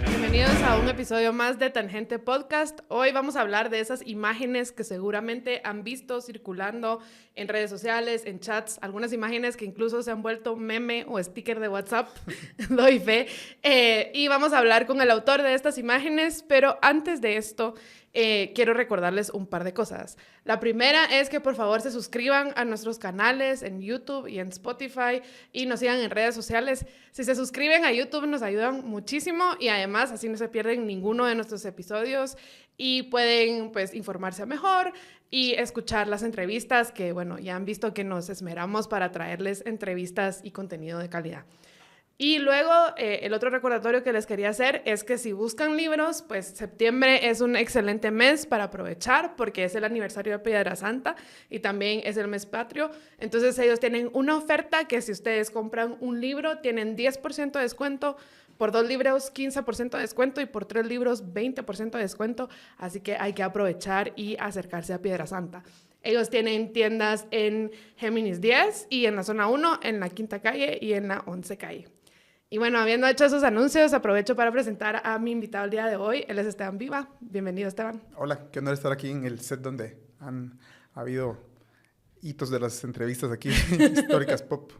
Bienvenidos a un episodio más de Tangente Podcast. Hoy vamos a hablar de esas imágenes que seguramente han visto circulando en redes sociales, en chats, algunas imágenes que incluso se han vuelto meme o sticker de WhatsApp, doy fe. Y vamos a hablar con el autor de estas imágenes, pero antes de esto, quiero recordarles un par de cosas. La primera es que por favor se suscriban a nuestros canales en YouTube y en Spotify y nos sigan en redes sociales. Si se suscriben a YouTube nos ayudan muchísimo y además así no se pierden ninguno de nuestros episodios y pueden pues informarse mejor y escuchar las entrevistas que bueno, ya han visto que nos esmeramos para traerles entrevistas y contenido de calidad. Y luego, el otro recordatorio que les quería hacer es que si buscan libros, pues septiembre es un excelente mes para aprovechar porque es el aniversario de Piedrasanta y también es el mes patrio. Entonces ellos tienen una oferta que si ustedes compran un libro tienen 10% de descuento, por 2 libros 15% de descuento y por 3 libros 20% de descuento. Así que hay que aprovechar y acercarse a Piedrasanta. Ellos tienen tiendas en Géminis 10 y en la zona 1, en la Quinta Calle y en la 11 Calle. Y bueno, habiendo hecho esos anuncios, aprovecho para presentar a mi invitado el día de hoy. Él es Esteban Viva. Bienvenido, Esteban. Hola, qué honor estar aquí en el set donde han habido hitos de las entrevistas aquí, históricas pop.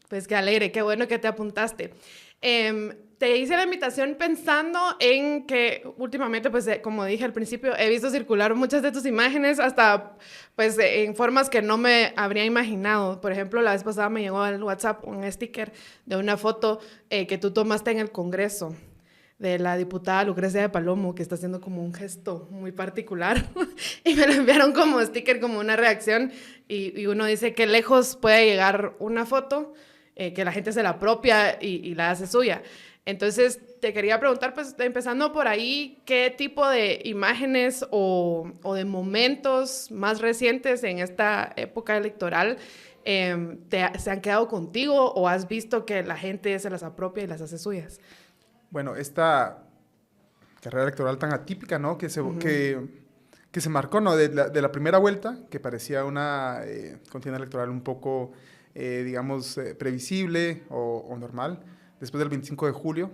Pues qué alegre, qué bueno que te apuntaste. Te hice la invitación pensando en que últimamente, pues como dije al principio, he visto circular muchas de tus imágenes hasta pues en formas que no me habría imaginado. Por ejemplo, la vez pasada me llegó al WhatsApp un sticker de una foto que tú tomaste en el Congreso de la diputada Lucrecia de Palomo, que está haciendo como un gesto muy particular, y me lo enviaron como sticker, como una reacción, y uno dice que lejos puede llegar una foto, que la gente se la apropia y la hace suya. Entonces, te quería preguntar, pues, empezando por ahí, ¿qué tipo de imágenes o de momentos más recientes en esta época electoral se han quedado contigo o has visto que la gente se las apropia y las hace suyas? Bueno, esta carrera electoral tan atípica, ¿no? Que se marcó, ¿no? De la primera vuelta, que parecía una contienda electoral un poco, digamos, previsible o normal. Después del 25 de junio,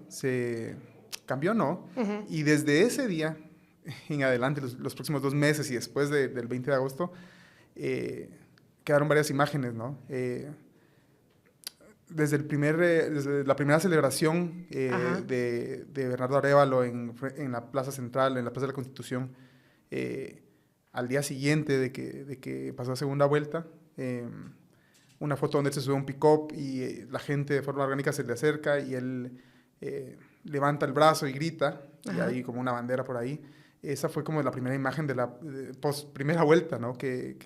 se cambió, ¿no? Y desde ese día en adelante, los próximos 2 meses y después del 20 de agosto, quedaron varias imágenes, ¿no? Desde la primera celebración de Bernardo Arévalo en la Plaza Central, en la Plaza de la Constitución, al día siguiente de que pasó a segunda vuelta, una foto donde él se sube a un pick-up y la gente de forma orgánica se le acerca y él levanta el brazo y grita, y hay como una bandera por ahí. Esa fue como la primera imagen de la post-primera vuelta, ¿no? Que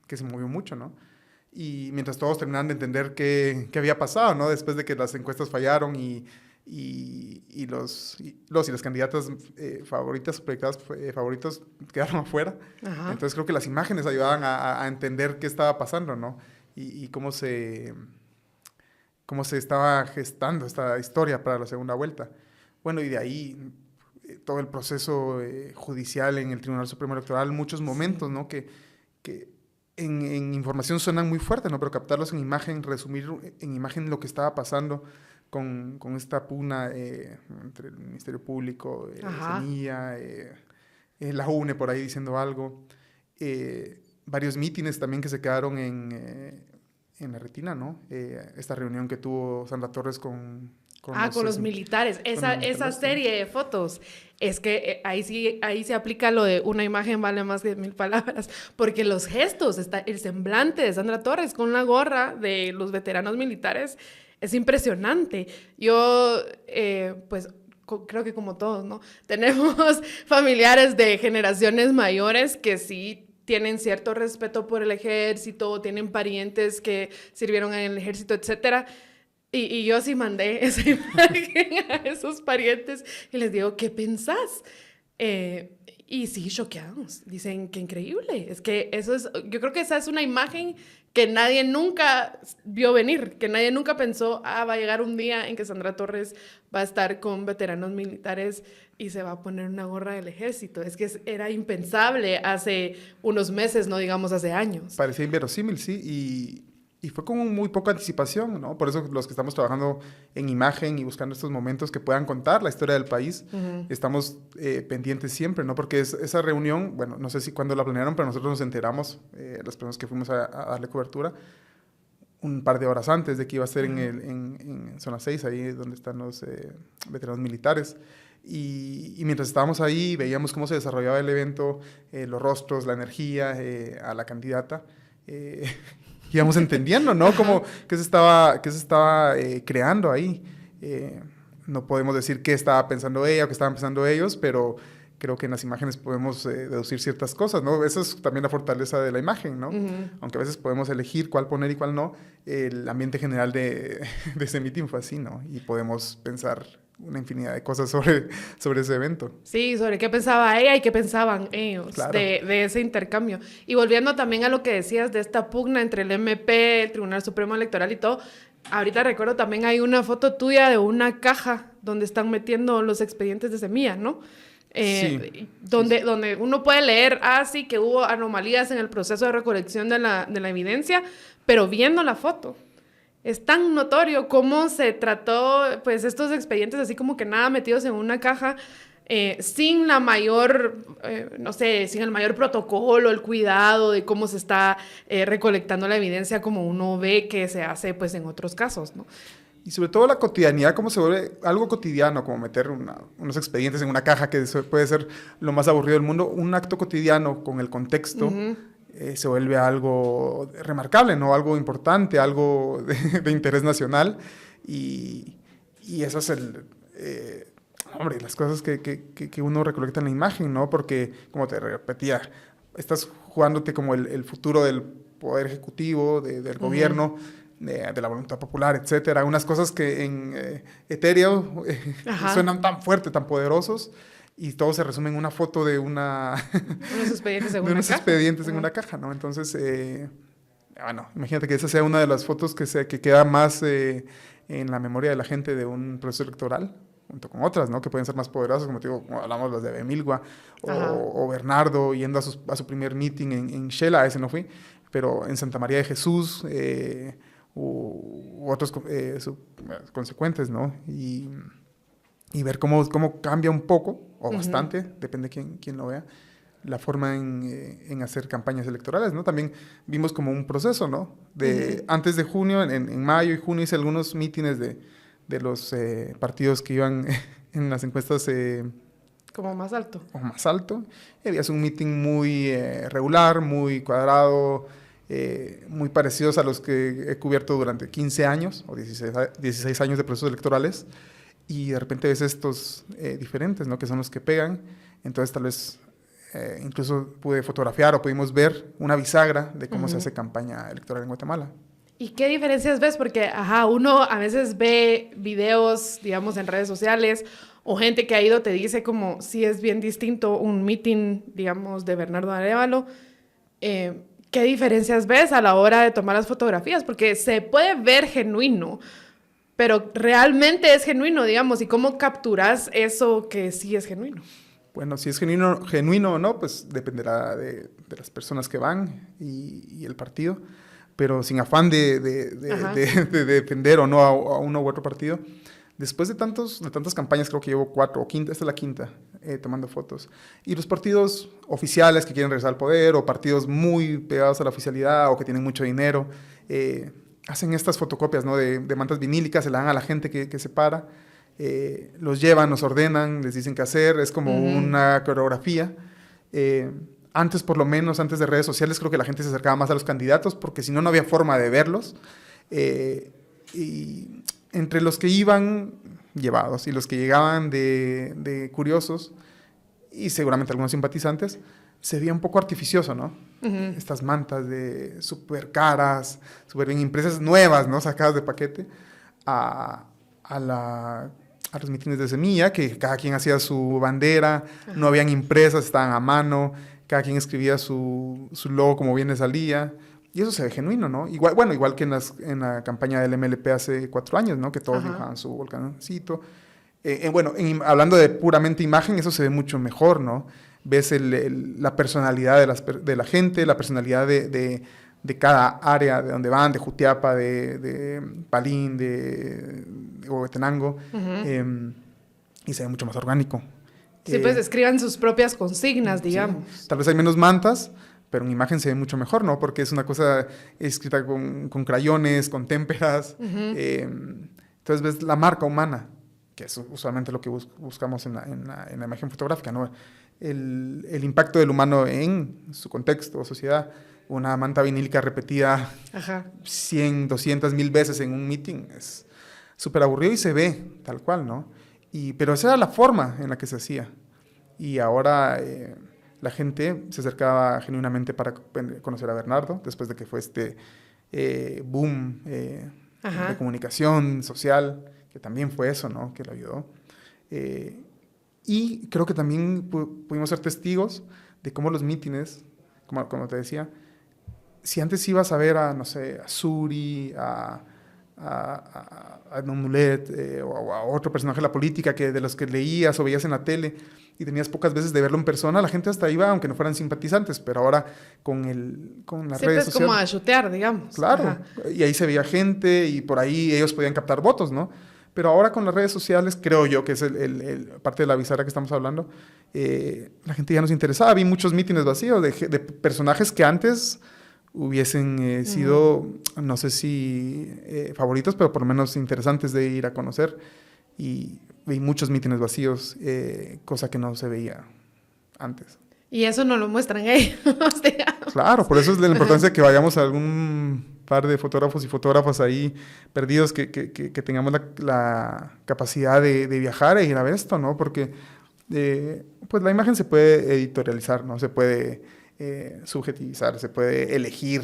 se movió mucho, ¿no? Y mientras todos terminaban de entender qué había pasado, ¿no? Después de que las encuestas fallaron y las candidatas favoritas, proyectadas favoritos, quedaron afuera. Ajá. Entonces creo que las imágenes ayudaban a entender qué estaba pasando, ¿no? Y cómo se estaba gestando esta historia para la segunda vuelta. Bueno, y de ahí todo el proceso judicial en el Tribunal Supremo Electoral, muchos momentos, ¿no? Que en información suenan muy fuertes, ¿no? Pero captarlos en imagen, resumir en imagen lo que estaba pasando con esta pugna entre el Ministerio Público, Semilla, la UNE por ahí diciendo algo. Varios mítines también que se quedaron en la retina, ¿no? Esta reunión que tuvo Sandra Torres con los militares. Esa serie de fotos. Es que ahí se aplica lo de una imagen vale más que 1000 palabras, porque los gestos, el semblante de Sandra Torres con la gorra de los veteranos militares es impresionante. Yo, pues, creo que como todos, ¿no? Tenemos familiares de generaciones mayores que sí tienen cierto respeto por el ejército, tienen parientes que sirvieron en el ejército, etcétera. Y yo sí mandé esa imagen a esos parientes y les digo, ¿qué pensás? Y sí, choqueados. Dicen, qué increíble. Es que yo creo que esa es una imagen que nadie nunca vio venir, que nadie nunca pensó, va a llegar un día en que Sandra Torres va a estar con veteranos militares y se va a poner una gorra del ejército. Es que era impensable hace unos meses, no digamos hace años. Parecía inverosímil, sí, Y fue con muy poca anticipación, ¿no? Por eso los que estamos trabajando en imagen y buscando estos momentos que puedan contar la historia del país, estamos pendientes siempre, ¿no? Porque esa reunión, bueno, no sé si cuándo la planearon, pero nosotros nos enteramos, las personas que fuimos a darle cobertura, un par de horas antes de que iba a ser en Zona 6, ahí donde están los veteranos militares. Y mientras estábamos ahí, veíamos cómo se desarrollaba el evento, los rostros, la energía, a la candidata, íbamos entendiendo, ¿no? Como qué se estaba creando ahí. No podemos decir qué estaba pensando ella o qué estaban pensando ellos, pero creo que en las imágenes podemos deducir ciertas cosas, ¿no? Esa es también la fortaleza de la imagen, ¿no? Aunque a veces podemos elegir cuál poner y cuál no, el ambiente general de ese meeting fue así, ¿no? Y podemos pensar una infinidad de cosas sobre ese evento. Sí, sobre qué pensaba ella y qué pensaban ellos, claro, de ese intercambio. Y volviendo también a lo que decías de esta pugna entre el MP, el Tribunal Supremo Electoral y todo, ahorita recuerdo también hay una foto tuya de una caja donde están metiendo los expedientes de semilla, ¿no? Sí. Donde uno puede leer, sí, que hubo anomalías en el proceso de recolección de la evidencia, pero viendo la foto, es tan notorio cómo se trató, pues, estos expedientes así como que nada metidos en una caja, sin la mayor, no sé, sin el mayor protocolo, el cuidado de cómo se está recolectando la evidencia como uno ve que se hace, pues, en otros casos, ¿no? Y sobre todo la cotidianidad, cómo se vuelve algo cotidiano, como meter unos expedientes en una caja que puede ser lo más aburrido del mundo, un acto cotidiano con el contexto, se vuelve algo remarcable, ¿no? Algo importante, algo de interés nacional. Y eso es las cosas que uno recolecta en la imagen, ¿no? Porque, como te repetía, estás jugándote como el futuro del poder ejecutivo, del gobierno, de la voluntad popular, etcétera. Unas cosas que en etéreo suenan tan fuertes, tan poderosos, y todo se resume en una foto de unos expedientes en una caja, ¿no? Entonces, bueno, imagínate que esa sea una de las fotos que queda más en la memoria de la gente de un proceso electoral, junto con otras, ¿no? Que pueden ser más poderosas, como te digo, como hablamos las de Emilgua o Bernardo yendo a su primer meeting en Shela, ese no fui, pero en Santa María de Jesús, u otros consecuentes, ¿no? Y ver cómo cambia un poco, o bastante, depende de quién lo vea, la forma en hacer campañas electorales, ¿no? También vimos como un proceso, ¿no? Antes de junio, en mayo y junio hice algunos mítines de los partidos que iban en las encuestas... como más alto. O más alto. Y había un meeting muy regular, muy cuadrado, muy parecidos a los que he cubierto durante 15 años o 16 años de procesos electorales, y de repente ves estos diferentes, ¿no? Que son los que pegan. Entonces tal vez incluso pude fotografiar o pudimos ver una bisagra de cómo se hace campaña electoral en Guatemala. ¿Y qué diferencias ves? Porque, uno a veces ve videos, digamos, en redes sociales, o gente que ha ido te dice como si es bien distinto un meeting, digamos, de Bernardo Arévalo. ¿Qué diferencias ves a la hora de tomar las fotografías? Porque se puede ver genuino, pero realmente es genuino, digamos, ¿y cómo capturas eso que sí es genuino? Bueno, si es genuino o no, pues dependerá de las personas que van y el partido, pero sin afán de defender o no a uno u otro partido. Después de tantas campañas, creo que llevo 4 o quinta, esta es la quinta, tomando fotos. Y los partidos oficiales que quieren regresar al poder, o partidos muy pegados a la oficialidad o que tienen mucho dinero, hacen estas fotocopias, ¿no? de mantas vinílicas, se la dan a la gente que se para, los llevan, los ordenan, les dicen qué hacer, es como una coreografía. Antes, por lo menos, antes de redes sociales, creo que la gente se acercaba más a los candidatos, porque si no, no había forma de verlos. Y entre los que iban llevados y los que llegaban de curiosos, y seguramente algunos simpatizantes, se veía un poco artificioso, ¿no? Estas mantas de súper caras, súper bien impresas, nuevas, ¿no? Sacadas de paquete, a los mítines de semilla, que cada quien hacía su bandera, no habían impresas, estaban a mano, cada quien escribía su logo como bien le salía. Y eso se ve genuino, ¿no? Igual que en la campaña del MLP hace 4 años, ¿no? Que todos dibujaban su volcancito. Hablando de puramente imagen, eso se ve mucho mejor, ¿no? Ves la personalidad de la gente, la personalidad de de cada área de donde van, de Jutiapa, de Palín, de Huehuetenango, y se ve mucho más orgánico. Sí, pues escriban sus propias consignas, digamos. Sí. Tal vez hay menos mantas, pero en imagen se ve mucho mejor, ¿no? Porque es una cosa escrita con crayones, con témperas. Entonces ves la marca humana, que es usualmente lo que buscamos en la imagen fotográfica, ¿no? El impacto del humano en su contexto o sociedad. Una manta vinílica repetida 100, 200, 1000 veces en un meeting es súper aburrido y se ve tal cual, ¿no? Pero esa era la forma en la que se hacía. Y ahora la gente se acercaba genuinamente para conocer a Bernardo, después de que fue este boom de comunicación social, que también fue eso, ¿no? Que lo ayudó. Y creo que también pudimos ser testigos de cómo los mítines, como te decía, si antes ibas a ver a, no sé, a Suri, a Nomulet o a otro personaje de la política que de los que leías o veías en la tele y tenías pocas veces de verlo en persona, la gente hasta iba, aunque no fueran simpatizantes, pero ahora con las redes sociales... como a chutear, digamos. Claro, y ahí se veía gente y por ahí ellos podían captar votos, ¿no? Pero ahora con las redes sociales, creo yo, que es parte de la bisagra que estamos hablando, la gente ya nos interesaba. Vi muchos mítines vacíos de personajes que antes hubiesen sido, no sé si favoritos, pero por lo menos interesantes de ir a conocer. Y vi muchos mítines vacíos, cosa que no se veía antes. Y eso no lo muestran ellos, digamos. Claro, por eso es la importancia de que vayamos a algún par de fotógrafos y fotógrafas ahí perdidos, que tengamos la capacidad de viajar e ir a ver esto, ¿no? Porque pues la imagen se puede editorializar, ¿no? Se puede subjetivizar, se puede elegir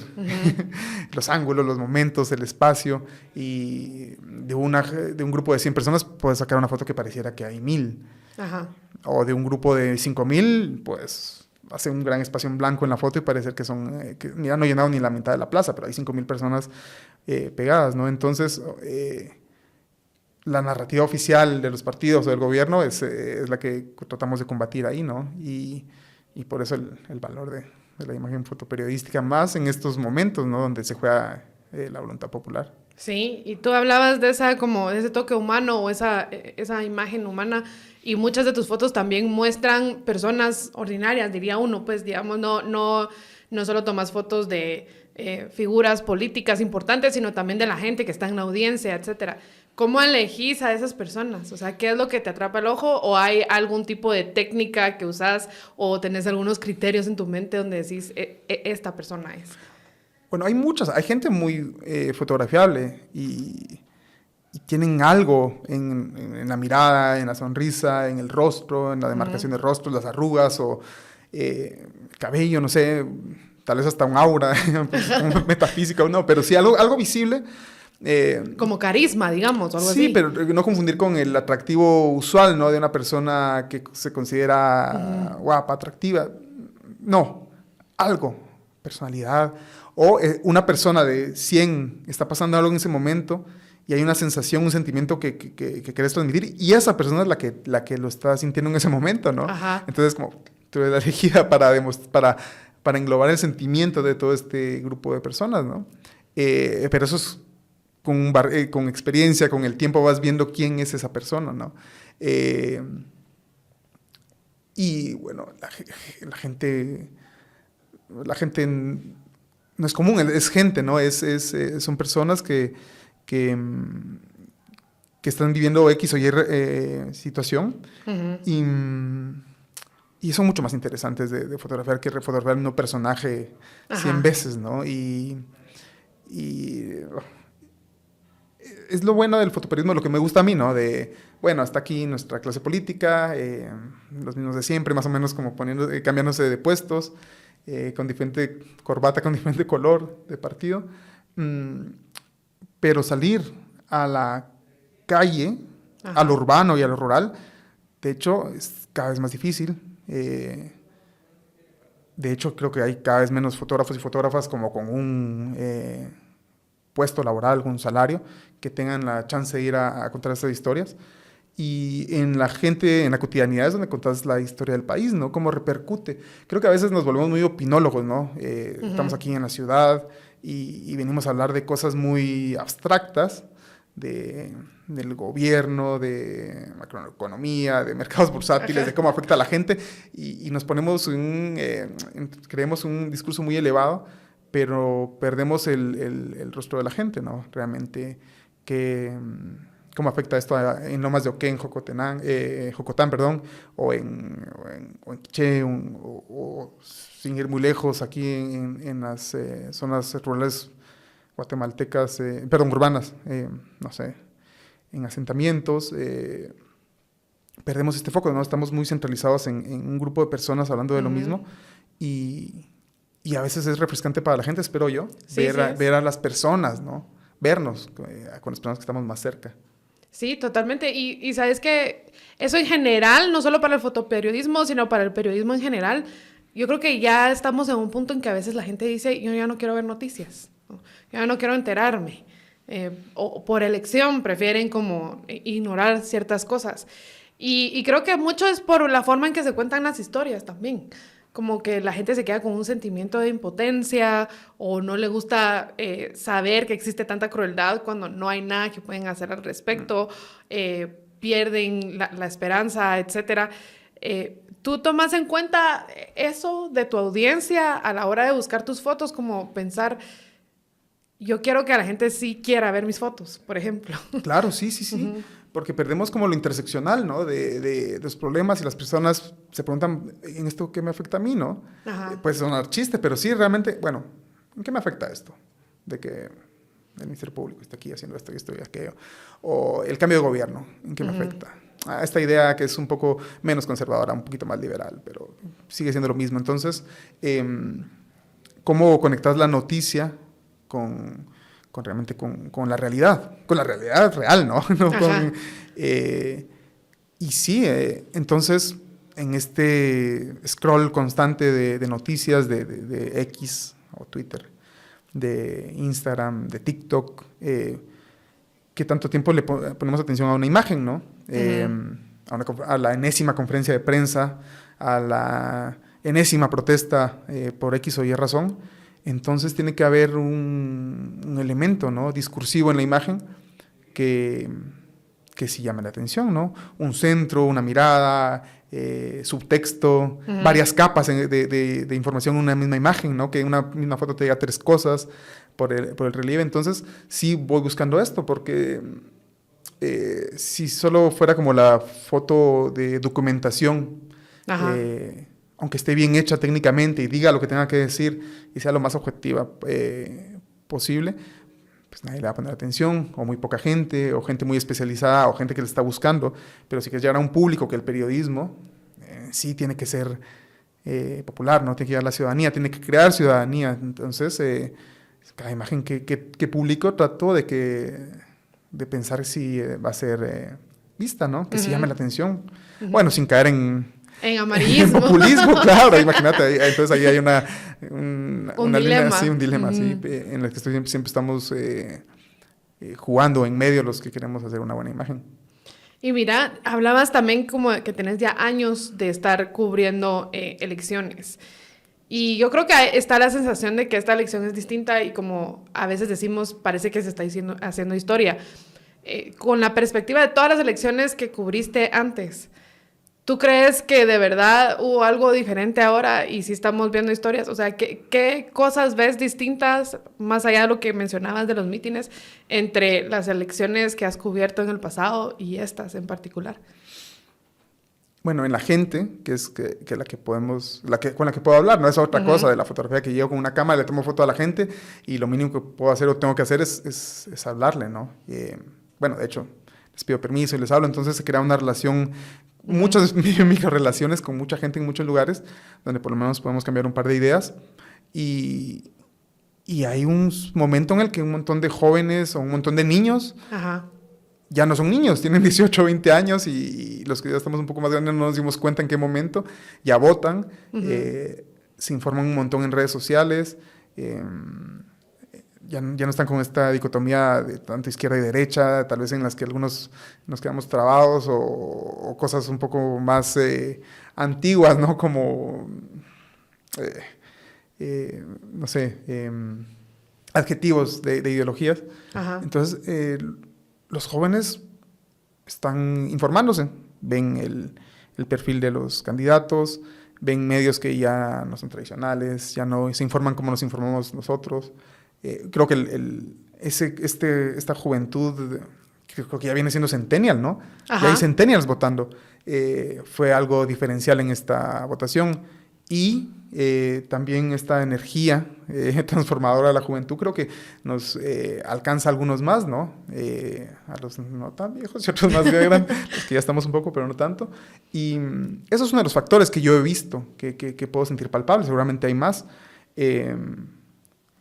los ángulos, los momentos, el espacio, y de un grupo de 100 personas puedes sacar una foto que pareciera que hay 1000. O de un grupo de 5000, pues hace un gran espacio en blanco en la foto y parece que son, que mira, no he llenado ni la mitad de la plaza, pero hay 5000 personas pegadas, ¿no? Entonces, la narrativa oficial de los partidos o del gobierno es la que tratamos de combatir ahí, ¿no? Y por eso el valor de la imagen fotoperiodística, más en estos momentos, ¿no? Donde se juega la voluntad popular. Sí, y tú hablabas de ese toque humano o esa imagen humana, y muchas de tus fotos también muestran personas ordinarias, diría uno, pues digamos, no solo tomas fotos de figuras políticas importantes, sino también de la gente que está en la audiencia, etcétera. ¿Cómo elegís a esas personas? O sea, ¿qué es lo que te atrapa el ojo? ¿O hay algún tipo de técnica que usas o tenés algunos criterios en tu mente donde decís, esta persona es? Bueno, hay gente muy fotografiable y tienen algo en la mirada, en la sonrisa, en el rostro, en la demarcación del rostro, las arrugas o cabello, no sé, tal vez hasta un aura metafísica o no, pero sí algo visible. Como carisma, digamos, o algo así. Sí, pero no confundir con el atractivo usual, ¿no? De una persona que se considera guapa, atractiva. No, algo, personalidad. O una persona de 100 está pasando algo en ese momento y hay una sensación, un sentimiento que querés transmitir, y esa persona es la que lo está sintiendo en ese momento, ¿no? Entonces, como tú eres la elegida para englobar el sentimiento de todo este grupo de personas, ¿no? Pero eso es con experiencia, con el tiempo vas viendo quién es esa persona, ¿no? Y bueno, la gente no es común, es gente, ¿no? Son personas que están viviendo X o Y situación y son mucho más interesantes de fotografiar que fotografiar un personaje 100 veces, ¿no? Y es lo bueno del fotoperiodismo, lo que me gusta a mí, ¿no? Bueno, hasta aquí nuestra clase política, los mismos de siempre, más o menos como cambiándose de puestos, con diferente corbata, con diferente color de partido. Pero salir a la calle, a lo urbano y a lo rural, de hecho, es cada vez más difícil. De hecho, creo que hay cada vez menos fotógrafos y fotógrafas como con un puesto laboral, un salario, que tengan la chance de ir a contar estas historias. Y en la cotidianidad es donde contás la historia del país, ¿no? Cómo repercute. Creo que a veces nos volvemos muy opinólogos, ¿no? Estamos aquí en la ciudad, y venimos a hablar de cosas muy abstractas, del gobierno, de macroeconomía, de mercados bursátiles, de cómo afecta a la gente, y nos ponemos creemos un discurso muy elevado, pero perdemos el rostro de la gente, ¿no? Realmente, cómo afecta esto en Lomas de Oquén, Jocotán, perdón, o en Quiché, o sin ir muy lejos, aquí en las zonas rurales guatemaltecas, urbanas, no sé, en asentamientos, perdemos este foco, ¿no? Estamos muy centralizados en un grupo de personas hablando de lo mismo, y a veces es refrescante para la gente, espero yo, ver a las personas, ¿no? Vernos con las personas que estamos más cerca. Sí, totalmente. Y sabes que eso en general, no solo para el fotoperiodismo, sino para el periodismo en general, yo creo que ya estamos en un punto en que a veces la gente dice, yo ya no quiero ver noticias, ¿no? Ya no quiero enterarme. O por elección prefieren como ignorar ciertas cosas. Y creo que mucho es por la forma en que se cuentan las historias también. Como que la gente se queda con un sentimiento de impotencia o no le gusta saber que existe tanta crueldad cuando no hay nada que pueden hacer al respecto, pierden la esperanza, etc. ¿Tú tomas en cuenta eso de tu audiencia a la hora de buscar tus fotos? Como pensar, yo quiero que la gente sí quiera ver mis fotos, por ejemplo. Claro, sí. Uh-huh. Porque perdemos como lo interseccional, ¿no? De los problemas, y las personas se preguntan, ¿en esto qué me afecta a mí, no? Puede sonar chiste, pero sí, realmente, bueno, ¿en qué me afecta esto? De que el Ministerio Público está aquí haciendo esto y esto y aquello. O el cambio de gobierno, ¿en qué me afecta? Esta idea que es un poco menos conservadora, un poquito más liberal, pero sigue siendo lo mismo. Entonces, ¿cómo conectas la noticia realmente con la realidad real, ¿no? Y sí, entonces, en este scroll constante de noticias de X o Twitter, de Instagram, de TikTok, ¿qué tanto tiempo le ponemos atención a una imagen, ¿no? A la enésima conferencia de prensa, a la enésima protesta por X o Y razón? Entonces tiene que haber un elemento, ¿no? Discursivo en la imagen que sí llame la atención, ¿no? Un centro, una mirada, subtexto, varias capas de información en una misma imagen, ¿no? Que una misma foto te diga 3 cosas por el relieve. Entonces sí voy buscando esto, porque si solo fuera como la foto de documentación, aunque esté bien hecha técnicamente y diga lo que tenga que decir y sea lo más objetiva posible, pues nadie le va a poner atención, o muy poca gente, o gente muy especializada, o gente que le está buscando. Pero si quieres llegar a un público, que el periodismo sí tiene que ser popular, ¿no? Tiene que llegar a la ciudadanía, tiene que crear ciudadanía. Entonces, cada imagen que publico trato de pensar si va a ser vista, ¿no? Que sí llame la atención. Bueno, sin caer en amarillismo. En populismo, claro, imagínate. Entonces ahí hay una dilema. Línea, sí, un dilema, sí, en el que siempre estamos jugando en medio los que queremos hacer una buena imagen. Y mira, hablabas también como que tenés ya años de estar cubriendo elecciones. Y yo creo que está la sensación de que esta elección es distinta y, como a veces decimos, parece que se está haciendo historia. Con la perspectiva de todas las elecciones que cubriste antes, ¿tú crees que de verdad hubo algo diferente ahora y si estamos viendo historias? O sea, ¿qué cosas ves distintas, más allá de lo que mencionabas de los mítines, entre las elecciones que has cubierto en el pasado y estas en particular? Bueno, en la gente, que es la que podemos, con la que puedo hablar, no es otra cosa de la fotografía, que llego con una cámara, le tomo foto a la gente y lo mínimo que puedo hacer o tengo que hacer es hablarle, ¿no? Bueno, de hecho, les pido permiso y les hablo, entonces se crea una relación, muchas microrelaciones con mucha gente en muchos lugares, donde por lo menos podemos cambiar un par de ideas. Y hay un momento en el que un montón de jóvenes o un montón de niños ya no son niños, tienen 18 o 20 años y los que ya estamos un poco más grandes no nos dimos cuenta en qué momento, ya votan, se informan un montón en redes sociales, ya no están con esta dicotomía de tanto izquierda y derecha, tal vez en las que algunos nos quedamos trabados, o cosas un poco más antiguas, ¿no? Como, no sé, adjetivos de ideologías. Ajá. Entonces, los jóvenes están informándose, ven el perfil de los candidatos, ven medios que ya no son tradicionales, ya no se informan como nos informamos nosotros. Creo que esta juventud, creo que ya viene siendo centennial, ¿no? Ajá. Ya hay centennials votando. Fue algo diferencial en esta votación. Y también esta energía transformadora de la juventud creo que nos alcanza a algunos más, ¿no? A los no tan viejos y otros más grandes, los que ya estamos un poco, pero no tanto. Y eso es uno de los factores que yo he visto, que puedo sentir palpable. Seguramente hay más.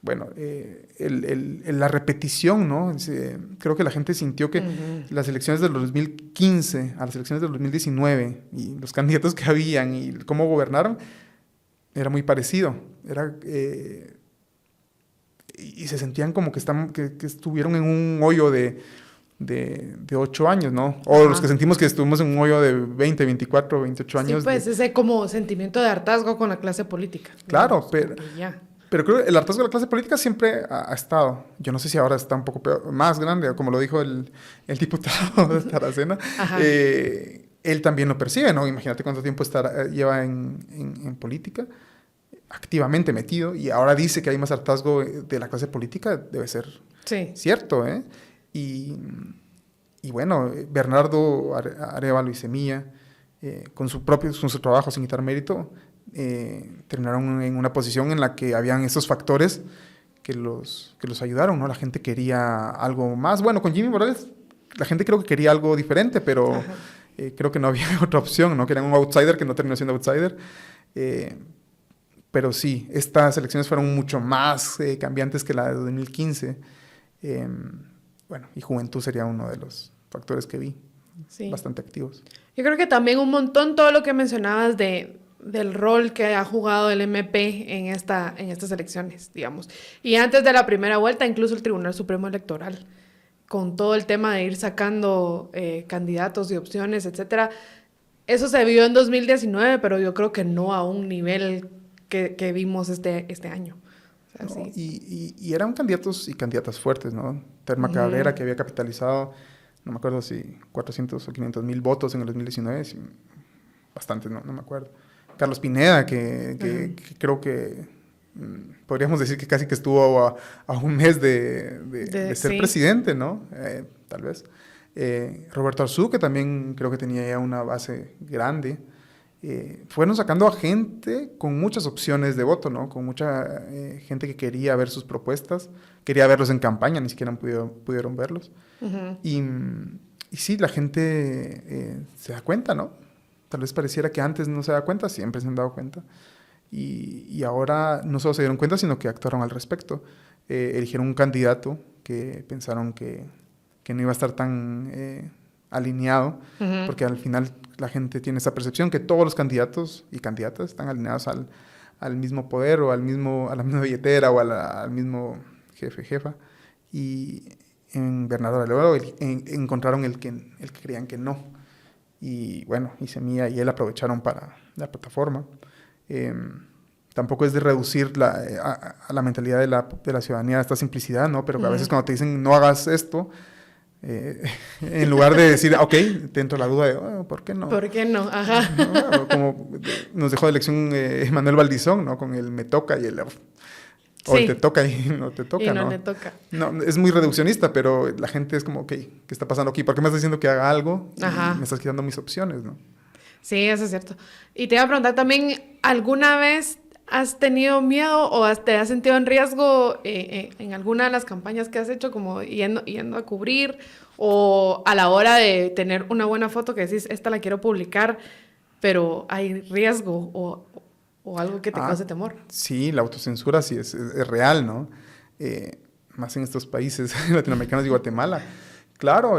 Bueno, la repetición, ¿no? Creo que la gente sintió que las elecciones del 2015 a las elecciones del 2019 y los candidatos que habían y cómo gobernaron era muy parecido. Y se sentían como que estuvieron en un hoyo de 8 años, ¿no? O los que sentimos que estuvimos en un hoyo de 20, 24, 28 años. Sí, pues ese como sentimiento de hartazgo con la clase política. Claro, digamos, pero creo que el hartazgo de la clase política siempre ha estado. Yo no sé si ahora está un poco más grande, como lo dijo el diputado de Taracena. Él también lo percibe, ¿no? Imagínate cuánto tiempo lleva en política, activamente metido, y ahora dice que hay más hartazgo de la clase política. Debe ser cierto, ¿eh? Y bueno, Bernardo Arévalo y Semilla, con su trabajo, sin quitar mérito, terminaron en una posición en la que habían esos factores que los ayudaron, ¿no? La gente quería algo más. Bueno, con Jimmy Morales la gente creo que quería algo diferente, pero creo que no había otra opción, ¿no? Querían un outsider que no terminó siendo outsider. Pero sí, estas elecciones fueron mucho más cambiantes que la de 2015. Bueno, y juventud sería uno de los factores que vi bastante activos. Yo creo que también un montón todo lo que mencionabas del rol que ha jugado el MP en estas elecciones, digamos. Y antes de la primera vuelta, incluso el Tribunal Supremo Electoral, con todo el tema de ir sacando candidatos y opciones, etcétera. Eso se vio en 2019, pero yo creo que no a un nivel que vimos este año. O sea, no, y eran candidatos y candidatas fuertes, ¿no? Terma Cabrera, que había capitalizado, no me acuerdo si 400 o 500 mil votos en el 2019, bastante, no me acuerdo. Carlos Pineda, que creo que podríamos decir que casi que estuvo a un mes de ser presidente, ¿no? Tal vez. Roberto Arzú, que también creo que tenía ya una base grande. Fueron sacando a gente con muchas opciones de voto, ¿no? Con mucha gente que quería ver sus propuestas, quería verlos en campaña, ni siquiera pudieron verlos. Y sí, la gente se da cuenta, ¿no? Tal vez pareciera que antes no se da cuenta, siempre se han dado cuenta. Y ahora no solo se dieron cuenta, sino que actuaron al respecto. Eligieron un candidato que pensaron que no iba a estar tan alineado, porque al final la gente tiene esa percepción que todos los candidatos y candidatas están alineados al mismo poder o a la misma billetera o al mismo jefa. Y en Bernardo Arévalo encontraron el que creían que no. Y bueno, y Semilla y él aprovecharon para la plataforma. Tampoco es de reducir a la mentalidad de la ciudadanía esta simplicidad, ¿no? Pero a veces cuando te dicen no hagas esto, en lugar de decir, ok, te entra la duda de, ¿por qué no? ¿Por qué no? Ajá. ¿No? Como nos dejó de elección Manuel Valdizón, ¿no? Con el me toca y el... O te toca y no te toca, y no ¿no? le toca. No, es muy reduccionista, pero la gente es como, ok, ¿qué está pasando aquí? ¿Por qué me estás diciendo que haga algo? Y me estás quitando mis opciones, ¿no? Sí, eso es cierto. Y te iba a preguntar también, ¿alguna vez has tenido miedo o te has sentido en riesgo en alguna de las campañas que has hecho, como yendo a cubrir, o a la hora de tener una buena foto que decís, esta la quiero publicar, pero hay riesgo o algo que te cause temor? Sí, la autocensura sí es real, ¿no? Más en estos países latinoamericanos y Guatemala. Claro,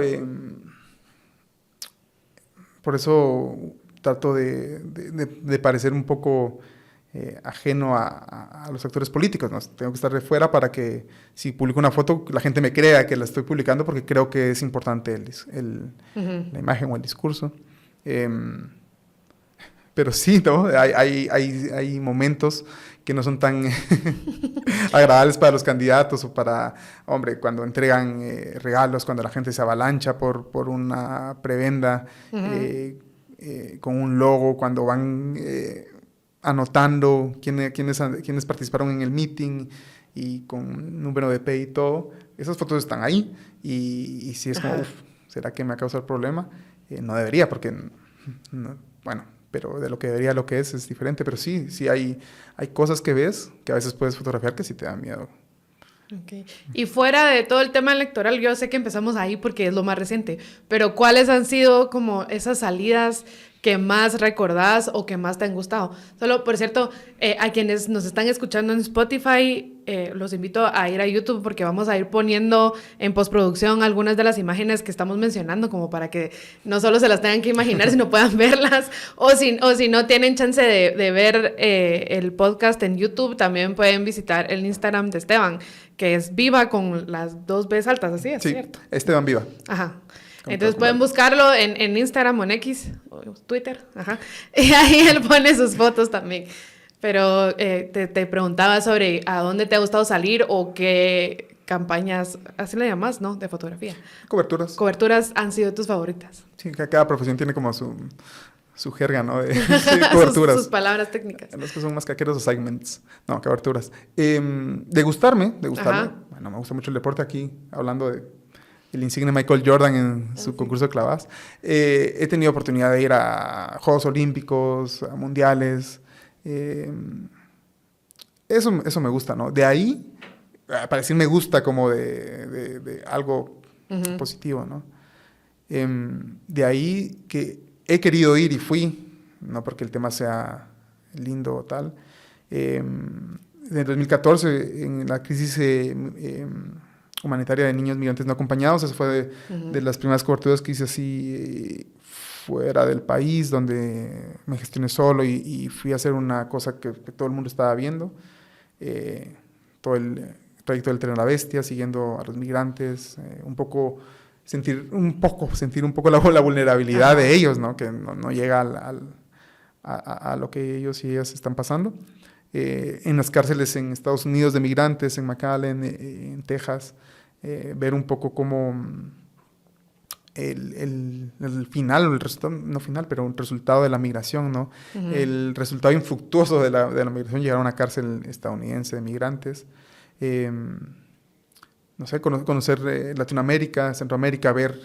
por eso trato de parecer un poco ajeno a los actores políticos, ¿no? Tengo que estar de fuera para que si publico una foto la gente me crea que la estoy publicando, porque creo que es importante la imagen o el discurso. Pero sí, ¿no? Hay momentos que no son tan agradables para los candidatos o para, hombre, cuando entregan regalos, cuando la gente se avalancha por una prebenda con un logo, cuando van anotando quiénes participaron en el meeting y con número de P y todo. Esas fotos están ahí y si es como, ¿será que me ha causado el problema? No debería, porque, bueno, pero de lo que debería a lo que es diferente. Pero sí hay cosas que ves que a veces puedes fotografiar que sí te da miedo. Okay. Y fuera de todo el tema electoral, yo sé que empezamos ahí porque es lo más reciente, pero ¿cuáles han sido como esas salidas que más recordás o que más te han gustado? Solo, por cierto, a quienes nos están escuchando en Spotify, los invito a ir a YouTube porque vamos a ir poniendo en postproducción algunas de las imágenes que estamos mencionando, como para que no solo se las tengan que imaginar, sino puedan verlas, o si no tienen chance de ver el podcast en YouTube, también pueden visitar el Instagram de Esteban, que es Viva con las 2 Bs altas, así es, sí, ¿cierto? Esteban Viva. Ajá. Entonces pueden buscarlo en Instagram o en X, o Twitter, ajá. Y ahí él pone sus fotos también. Pero te preguntaba sobre a dónde te ha gustado salir o qué campañas, así le llamas, ¿no? De fotografía. Coberturas. Coberturas han sido tus favoritas. Sí, que cada profesión tiene como su jerga, ¿no? De coberturas. sus palabras técnicas. Los que son más caqueros, assignments. No, coberturas. De gustarme. Ajá. Bueno, me gusta mucho el deporte aquí, hablando de el insigne Michael Jordan en su concurso de clavadas. He tenido oportunidad de ir a Juegos Olímpicos, a Mundiales. Eso me gusta, ¿no? De ahí, para decir me gusta como de algo positivo, ¿no? De ahí que he querido ir y fui, no porque el tema sea lindo o tal. En el 2014, en la crisis humanitaria de niños migrantes no acompañados, esa fue de las primeras coberturas que hice así fuera del país, donde me gestioné solo y fui a hacer una cosa que todo el mundo estaba viendo, todo el trayecto del Tren a la Bestia, siguiendo a los migrantes, sentir un poco la vulnerabilidad de ellos, ¿no? Que no llega a lo que ellos y ellas están pasando. En las cárceles en Estados Unidos de migrantes, en McAllen, en Texas, ver un poco cómo el final, el resultado, no final, pero un resultado de la migración, ¿no? El resultado infructuoso de la migración, llegar a una cárcel estadounidense de migrantes. No sé, conocer Latinoamérica, Centroamérica, ver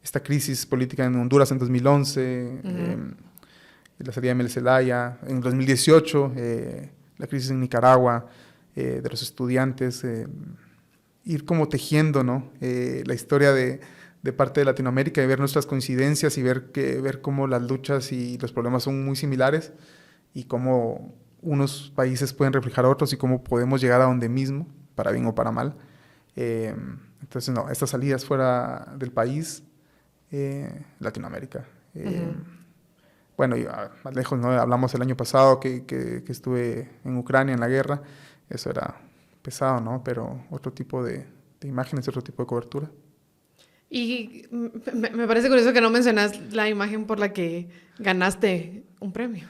esta crisis política en Honduras en 2011, la salida de Mel Zelaya, en 2018, la crisis en Nicaragua, de los estudiantes, ir como tejiendo, ¿no? La historia de parte de Latinoamérica y ver nuestras coincidencias y ver cómo las luchas y los problemas son muy similares y cómo unos países pueden reflejar a otros y cómo podemos llegar a donde mismo, para bien o para mal. Entonces, no, estas salidas fuera del país, Latinoamérica. Bueno, y más lejos, ¿no? Hablamos el año pasado que estuve en Ucrania en la guerra. Eso era pesado, ¿no? Pero otro tipo de imágenes, otro tipo de cobertura. Y me parece curioso que no mencionas la imagen por la que ganaste un premio.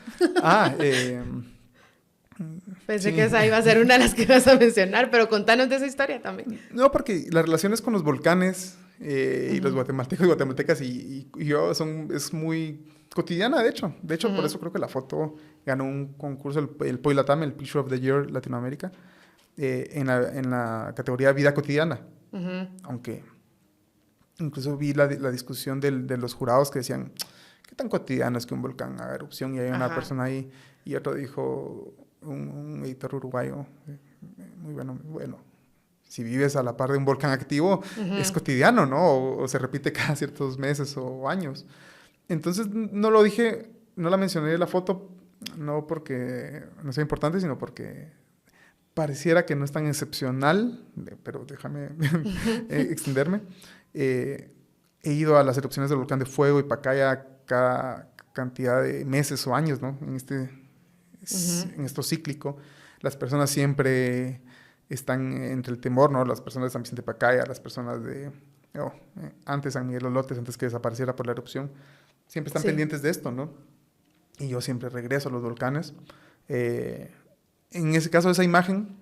Pensé que esa iba a ser una de las que vas a mencionar, pero contanos de esa historia también. No, porque las relaciones con los volcanes y los guatemaltecos y guatemaltecas y yo es muy cotidiana, de hecho. De hecho, por eso creo que la foto ganó un concurso, el POY Latam, el Picture of the Year Latinoamérica, en la categoría Vida Cotidiana. Aunque incluso vi la discusión de los jurados que decían, ¿qué tan cotidiano es que un volcán haga erupción? Y hay una persona ahí y otro dijo, un editor uruguayo, muy bueno. Si vives a la par de un volcán activo, es cotidiano, ¿no? O se repite cada ciertos meses o años. Entonces, no lo dije, no la mencioné en la foto, no porque no sea importante, sino porque pareciera que no es tan excepcional, pero déjame extenderme. He ido a las erupciones del volcán de Fuego y Pacaya cada cantidad de meses o años, ¿no? En esto cíclico. Las personas siempre están entre el temor, ¿no? Las personas de San Vicente Pacaya, las personas de antes San Miguel Lolotes, antes que desapareciera por la erupción, siempre están pendientes de esto, ¿no? Y yo siempre regreso a los volcanes. en ese caso, esa imagen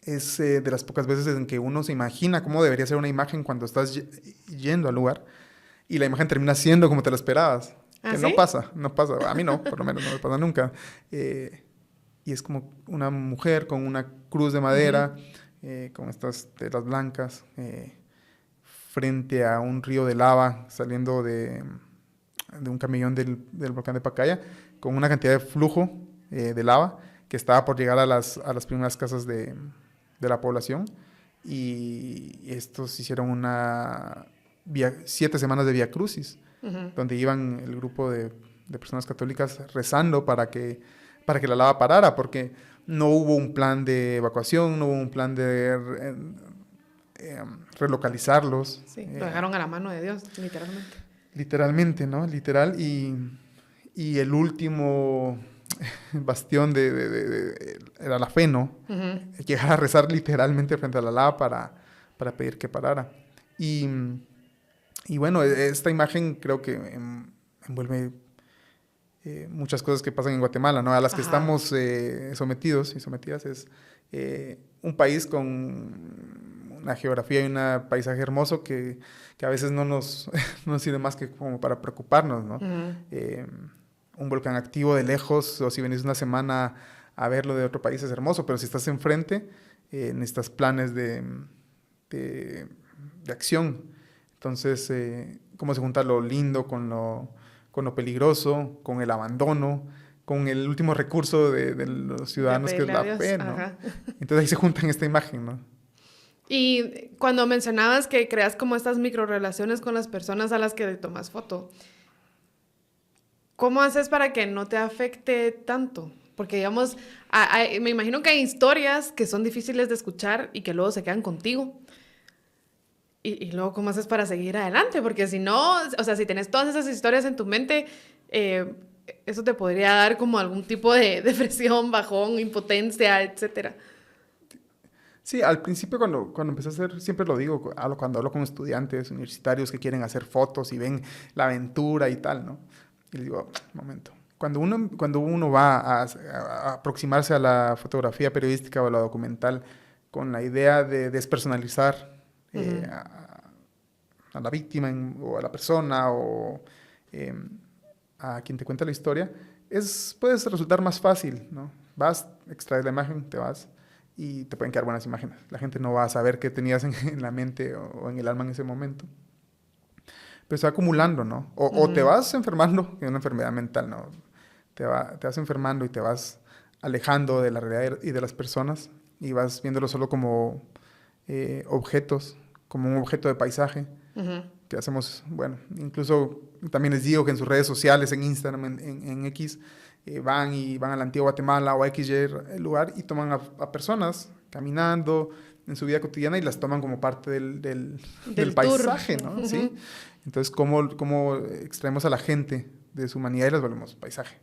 es de las pocas veces en que uno se imagina cómo debería ser una imagen cuando estás yendo al lugar y la imagen termina siendo como te la esperabas. ¿Ah, Que sí? no pasa. A mí no, por lo menos no me pasa nunca. Y es como una mujer con una cruz de madera, con estas telas blancas, frente a un río de lava saliendo de un camellón del volcán de Pacaya, con una cantidad de flujo de lava que estaba por llegar a las primeras casas de la población. Y estos hicieron 7 semanas de Vía Crucis, donde iban el grupo de personas católicas rezando para que la lava parara, porque no hubo un plan de evacuación, no hubo un plan de relocalizarlos. Sí, lo dejaron a la mano de Dios, literalmente. Literalmente, ¿no? Literal. Y el último bastión era la fe, ¿no? Llegar a rezar literalmente frente a la lava para pedir que parara. Y bueno, esta imagen creo que envuelve muchas cosas que pasan en Guatemala, ¿no? A las que estamos sometidos y sometidas. Es un país con una geografía y un paisaje hermoso que a veces no nos sirve más que como para preocuparnos, ¿no? Un volcán activo de lejos, o si venís una semana a verlo de otro país, es hermoso, pero si estás enfrente, necesitas planes de acción. Entonces, cómo se junta lo lindo con lo peligroso, con el abandono, con el último recurso de los ciudadanos, que es la fe, ¿no? Entonces ahí se junta en esta imagen, ¿no? Y cuando mencionabas que creas como estas microrelaciones con las personas a las que le tomas foto, ¿cómo haces para que no te afecte tanto? Porque, digamos, me imagino que hay historias que son difíciles de escuchar y que luego se quedan contigo. Y luego, ¿cómo haces para seguir adelante? Porque si no, o sea, si tenés todas esas historias en tu mente, eso te podría dar como algún tipo de depresión, bajón, impotencia, etcétera. Sí, al principio cuando empecé a hacer, siempre lo digo, cuando hablo con estudiantes universitarios que quieren hacer fotos y ven la aventura y tal, ¿no? Y les digo, un momento. Cuando uno va a aproximarse a la fotografía periodística o a la documental con la idea de despersonalizar a la víctima o a la persona o a quien te cuenta la historia, puede resultar más fácil, ¿no? Vas, extraes la imagen, te vas y te pueden quedar buenas imágenes. La gente no va a saber qué tenías en la mente o en el alma en ese momento. Pero se va acumulando, ¿no? O te vas enfermando, que es una enfermedad mental, ¿no? Te vas enfermando y te vas alejando de la realidad y de las personas y vas viéndolo solo como objetos, como un objeto de paisaje que hacemos, bueno, incluso también les digo que en sus redes sociales, en Instagram, en X, van a la antigua Guatemala o a XY lugar y toman a personas caminando en su vida cotidiana y las toman como parte del paisaje, ¿no? ¿Sí? Entonces, ¿cómo extraemos a la gente de su humanidad y las volvemos paisaje?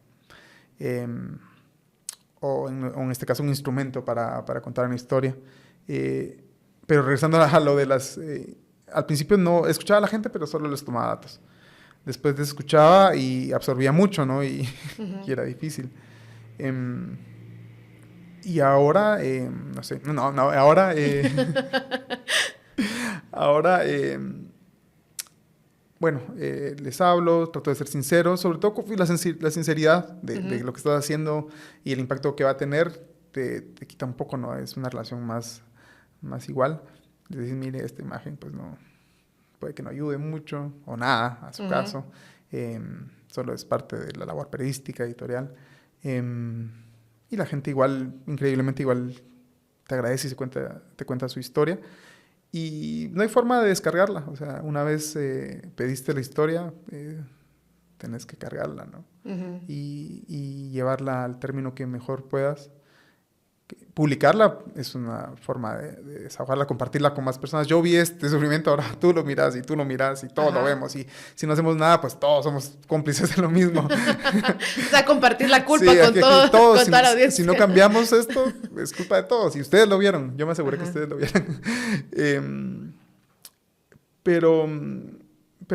O en este caso un instrumento para contar una historia. Pero regresando a lo de las... al principio no escuchaba a la gente, pero solo les tomaba datos. Después escuchaba y absorbía mucho, ¿no? Y era difícil. Y ahora, no sé, ahora... ahora, bueno, les hablo, trato de ser sincero, sobre todo la sinceridad de lo que estás haciendo y el impacto que va a tener, te quita un poco, ¿no? Es una relación más igual. Es decir, mire, esta imagen, pues no, puede que no ayude mucho o nada a su caso. Solo es parte de la labor periodística, editorial. Y la gente increíblemente igual, te agradece y te cuenta su historia. Y no hay forma de descargarla. O sea, una vez pediste la historia, tenés que cargarla, ¿no? Y llevarla al término que mejor puedas. Publicarla es una forma de desahogarla, compartirla con más personas. Yo vi este sufrimiento, ahora tú lo miras y tú lo miras y todos lo vemos. Y si no hacemos nada, pues todos somos cómplices de lo mismo. O sea, compartir la culpa sí, con todos, con toda la audiencia. Si no cambiamos esto, es culpa de todos. Y ustedes lo vieron, yo me aseguré que ustedes lo vieron. Pero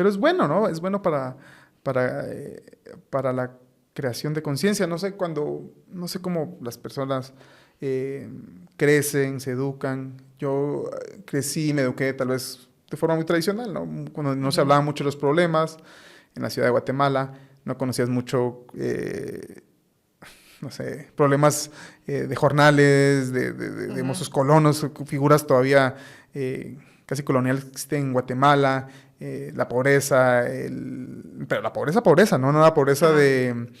es bueno, ¿no? Es bueno para creación de conciencia. No sé cómo las personas crecen, se educan. Yo crecí y me eduqué tal vez de forma muy tradicional, ¿no? Cuando no se hablaban mucho de los problemas en la ciudad de Guatemala, no conocías mucho, no sé, problemas de jornales, de mozos colonos, figuras todavía casi coloniales que existen en Guatemala, la pobreza, pero la pobreza, ¿no? No la pobreza de,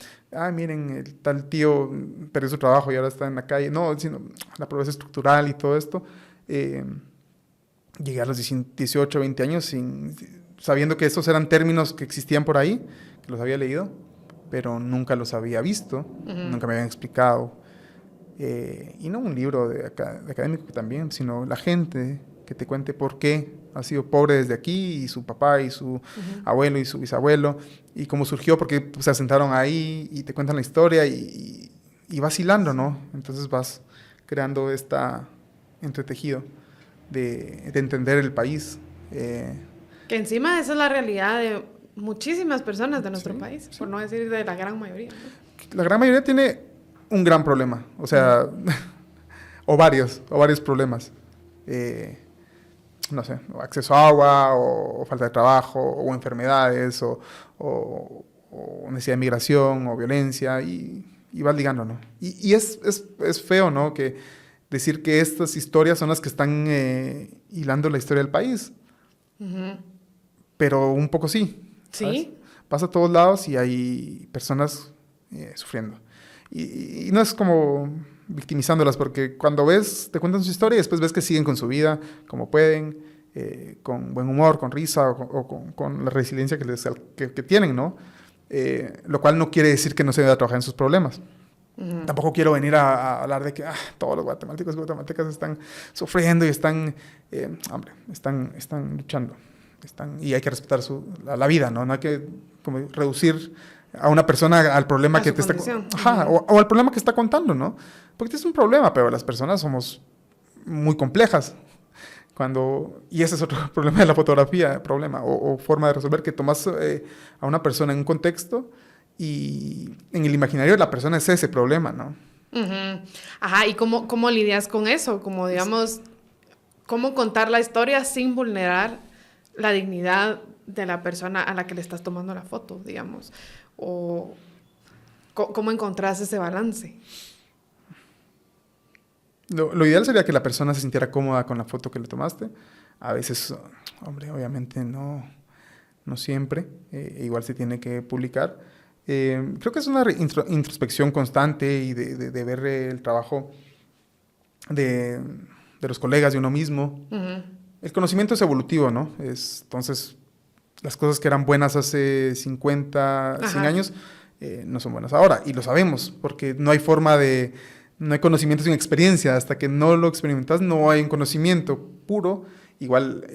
miren, el tal tío perdió su trabajo y ahora está en la calle, no, sino la pobreza estructural y todo esto. Llegué a los 18, 20 años sabiendo que estos eran términos que existían por ahí, que los había leído, pero nunca los había visto, nunca me habían explicado. Y no un libro de académico también, sino la gente que te cuente por qué ha sido pobre desde aquí, y su papá y su abuelo y su bisabuelo, y cómo surgió, porque pues, se asentaron ahí y te cuentan la historia y vas hilando, ¿no? Entonces vas creando entretejido de entender el país. Que encima esa es la realidad de muchísimas personas de nuestro país, por no decir de la gran mayoría, ¿no? La gran mayoría tiene un gran problema, o sea, o varios problemas. No sé, o acceso a agua, o falta de trabajo, o enfermedades, o necesidad de migración, o violencia, y vas ligando, ¿no? Y es feo, ¿no? Que decir que estas historias son las que están hilando la historia del país. Pero un poco sí. ¿Sabes? Sí. Pasa a todos lados y hay personas sufriendo. Y no es como victimizándolas, porque cuando te cuentan su historia y después ves que siguen con su vida como pueden, con buen humor, con risa o con la resiliencia que tienen, ¿no? Lo cual no quiere decir que no se deba trabajar en sus problemas. Tampoco quiero venir a hablar de que todos los guatemaltecos y guatemaltecas están sufriendo y están luchando. Y hay que respetar la vida, ¿no? No hay que como reducir a una persona al problema que te está... o al problema que está contando, ¿no? Porque es un problema, pero las personas somos muy complejas. Y ese es otro problema de la fotografía, o forma de resolver, que tomas a una persona en un contexto y en el imaginario de la persona es ese problema, ¿no? Ajá, ¿y cómo lidias con eso? Como, digamos, ¿cómo contar la historia sin vulnerar la dignidad de la persona a la que le estás tomando la foto, digamos? O ¿cómo encontrás ese balance? Lo ideal sería que la persona se sintiera cómoda con la foto que le tomaste. A veces, hombre, obviamente no siempre. Igual se tiene que publicar. Creo que es una introspección constante y de ver el trabajo de los colegas, de uno mismo. El conocimiento es evolutivo, ¿no? Entonces, las cosas que eran buenas hace 50, 100 años no son buenas ahora. Y lo sabemos, porque no hay conocimiento sin experiencia. Hasta que no lo experimentas, no hay un conocimiento puro. Igual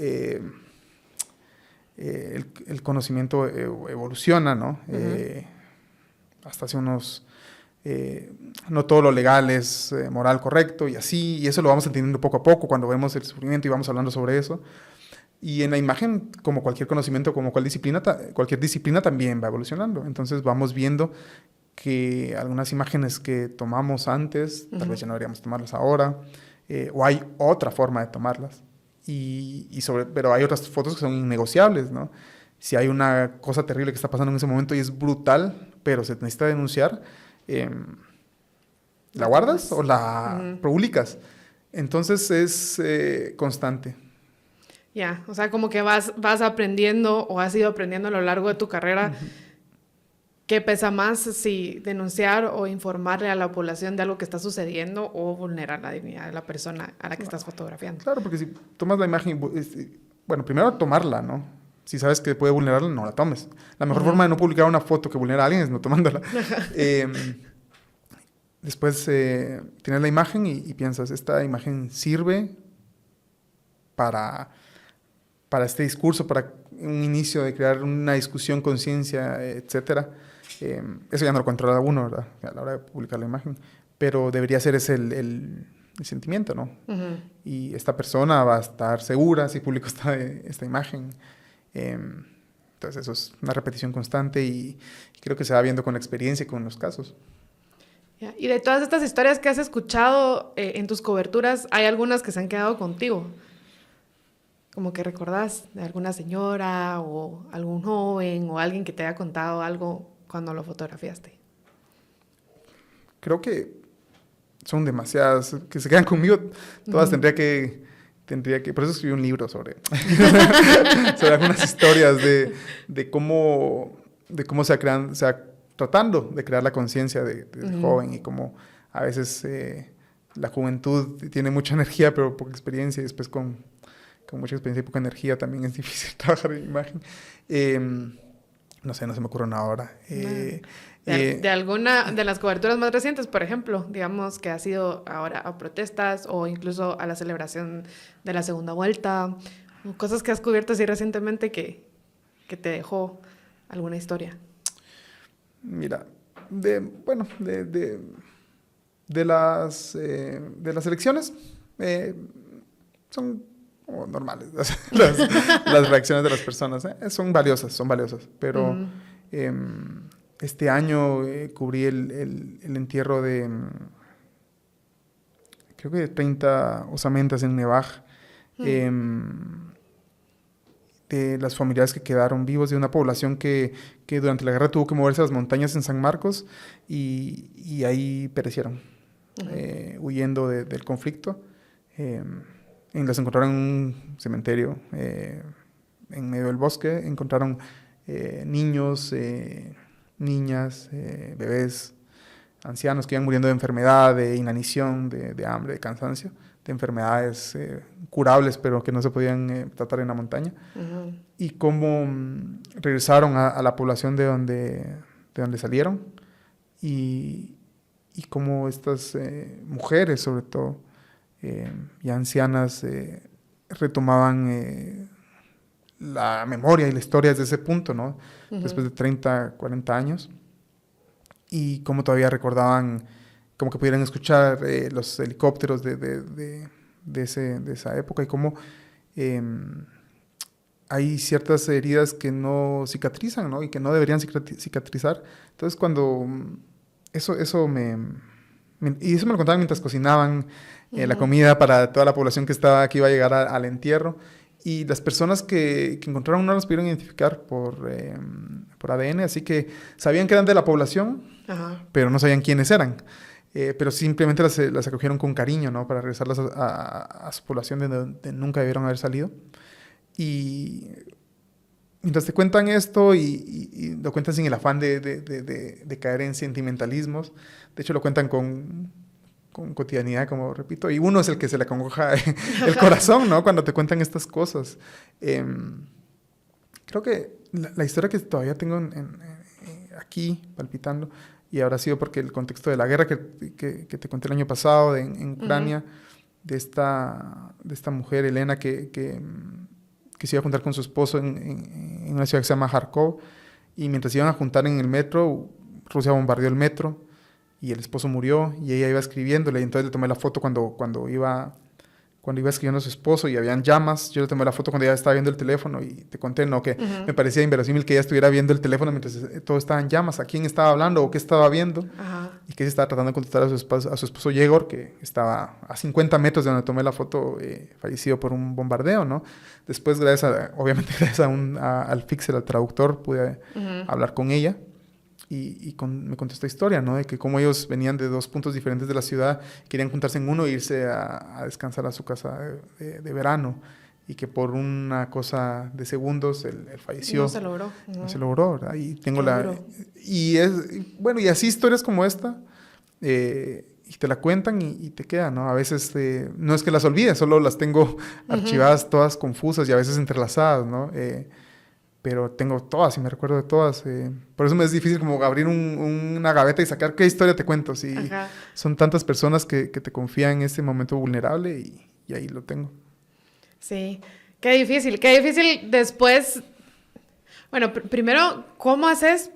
el conocimiento evoluciona, ¿no? Hasta hace no todo lo legal es moral correcto y así, y eso lo vamos entendiendo poco a poco cuando vemos el sufrimiento y vamos hablando sobre eso. Y en la imagen, como cualquier conocimiento, como cualquier disciplina también va evolucionando. Entonces vamos viendo que algunas imágenes que tomamos antes, tal vez ya no deberíamos tomarlas ahora, o hay otra forma de tomarlas. Pero hay otras fotos que son innegociables, ¿no? Si hay una cosa terrible que está pasando en ese momento y es brutal, pero se necesita denunciar, ¿la guardas o la publicas? Entonces es constante. Ya, o sea, como que vas aprendiendo o has ido aprendiendo a lo largo de tu carrera qué pesa más, si denunciar o informarle a la población de algo que está sucediendo o vulnerar la dignidad de la persona a la que estás fotografiando. Claro, porque si tomas la imagen, bueno, primero tomarla, ¿no? Si sabes que puede vulnerarla, no la tomes. La mejor forma de no publicar una foto que vulnera a alguien es no tomándola. Después tienes la imagen y piensas, esta imagen sirve para este discurso, para un inicio de crear una discusión, conciencia, etcétera. Eso ya no lo controla uno, ¿verdad? A la hora de publicar la imagen. Pero debería ser ese el sentimiento, ¿no? Y esta persona va a estar segura si publico esta imagen. Entonces eso es una repetición constante y creo que se va viendo con la experiencia y con los casos. Y de todas estas historias que has escuchado en tus coberturas, ¿hay algunas que se han quedado contigo? Como que recordás de alguna señora o algún joven o alguien que te haya contado algo cuando lo fotografiaste. Creo que son demasiadas, que se quedan conmigo. Todas tendría que, por eso escribí un libro sobre algunas historias de cómo se va creando, tratando de crear la conciencia del joven y cómo a veces la juventud tiene mucha energía pero poca experiencia y después con mucha experiencia y poca energía también es difícil trabajar en imagen. No sé, no se me ocurre nada ahora. De alguna de las coberturas más recientes, por ejemplo, digamos que ha sido ahora a protestas o incluso a la celebración de la segunda vuelta, cosas que has cubierto así recientemente que te dejó alguna historia. Mira, de las elecciones son normales las reacciones de las personas, son valiosas, pero este año cubrí el entierro de creo que de 30 osamentas en Nevaj, de las familiares que quedaron vivos, de una población que durante la guerra tuvo que moverse a las montañas en San Marcos y ahí perecieron, huyendo del conflicto. Las encontraron en un cementerio en medio del bosque. Encontraron niños, niñas, bebés, ancianos que iban muriendo de enfermedad, de inanición, de hambre, de cansancio, de enfermedades curables pero que no se podían tratar en la montaña. Y cómo regresaron a la población de donde salieron y cómo estas mujeres, sobre todo, y ancianas, retomaban la memoria y la historia desde ese punto, ¿no? Después de 30, 40 años. Y cómo todavía recordaban, como que pudieran escuchar los helicópteros de esa época y cómo hay ciertas heridas que no cicatrizan, ¿no? Y que no deberían cicatrizar. Entonces, cuando eso me lo contaban mientras cocinaban la comida para toda la población que iba a llegar al entierro. Y las personas que encontraron no las pudieron identificar por ADN, así que sabían que eran de la población, pero no sabían quiénes eran. Pero simplemente las acogieron con cariño, ¿no? Para regresarlas a su población de donde nunca debieron haber salido. Y mientras te cuentan esto y lo cuentan sin el afán de caer en sentimentalismos, de hecho lo cuentan con cotidianidad, como repito, y uno es el que se le acongoja el corazón, ¿no? Cuando te cuentan estas cosas. Creo que la historia que todavía tengo aquí palpitando, y habrá sido porque el contexto de la guerra que te conté el año pasado en Ucrania, de esta mujer, Elena, que se iba a juntar con su esposo en una ciudad que se llama Kharkov, y mientras se iban a juntar en el metro, Rusia bombardeó el metro, y el esposo murió, y ella iba escribiéndole, y entonces le tomé la foto cuando iba escribiendo a su esposo, y habían llamas. Yo le tomé la foto cuando ella estaba viendo el teléfono, y te conté, ¿no? Que me parecía inverosímil que ella estuviera viendo el teléfono mientras todo estaba en llamas. ¿A quién estaba hablando o qué estaba viendo? Y que ella estaba tratando de contestar a su esposo Yegor, que estaba a 50 metros de donde tomé la foto, fallecido por un bombardeo, ¿no? Después, obviamente gracias al Fixer, al traductor, pude hablar con ella. Y me contó esta historia, ¿no? De que como ellos venían de dos puntos diferentes de la ciudad, querían juntarse en uno e irse a descansar a su casa de verano, y que por una cosa de segundos él falleció. No se logró. No se logró, ¿verdad? Y tengo y así historias como esta, y te la cuentan y te quedan, ¿no? A veces no es que las olvides, solo las tengo archivadas todas confusas y a veces entrelazadas, ¿no? Pero tengo todas y me recuerdo de todas. Por eso me es difícil como abrir una gaveta y sacar qué historia te cuento. Si son tantas personas que te confían en ese momento vulnerable y ahí lo tengo. Sí, qué difícil después. Bueno, primero, ¿cómo haces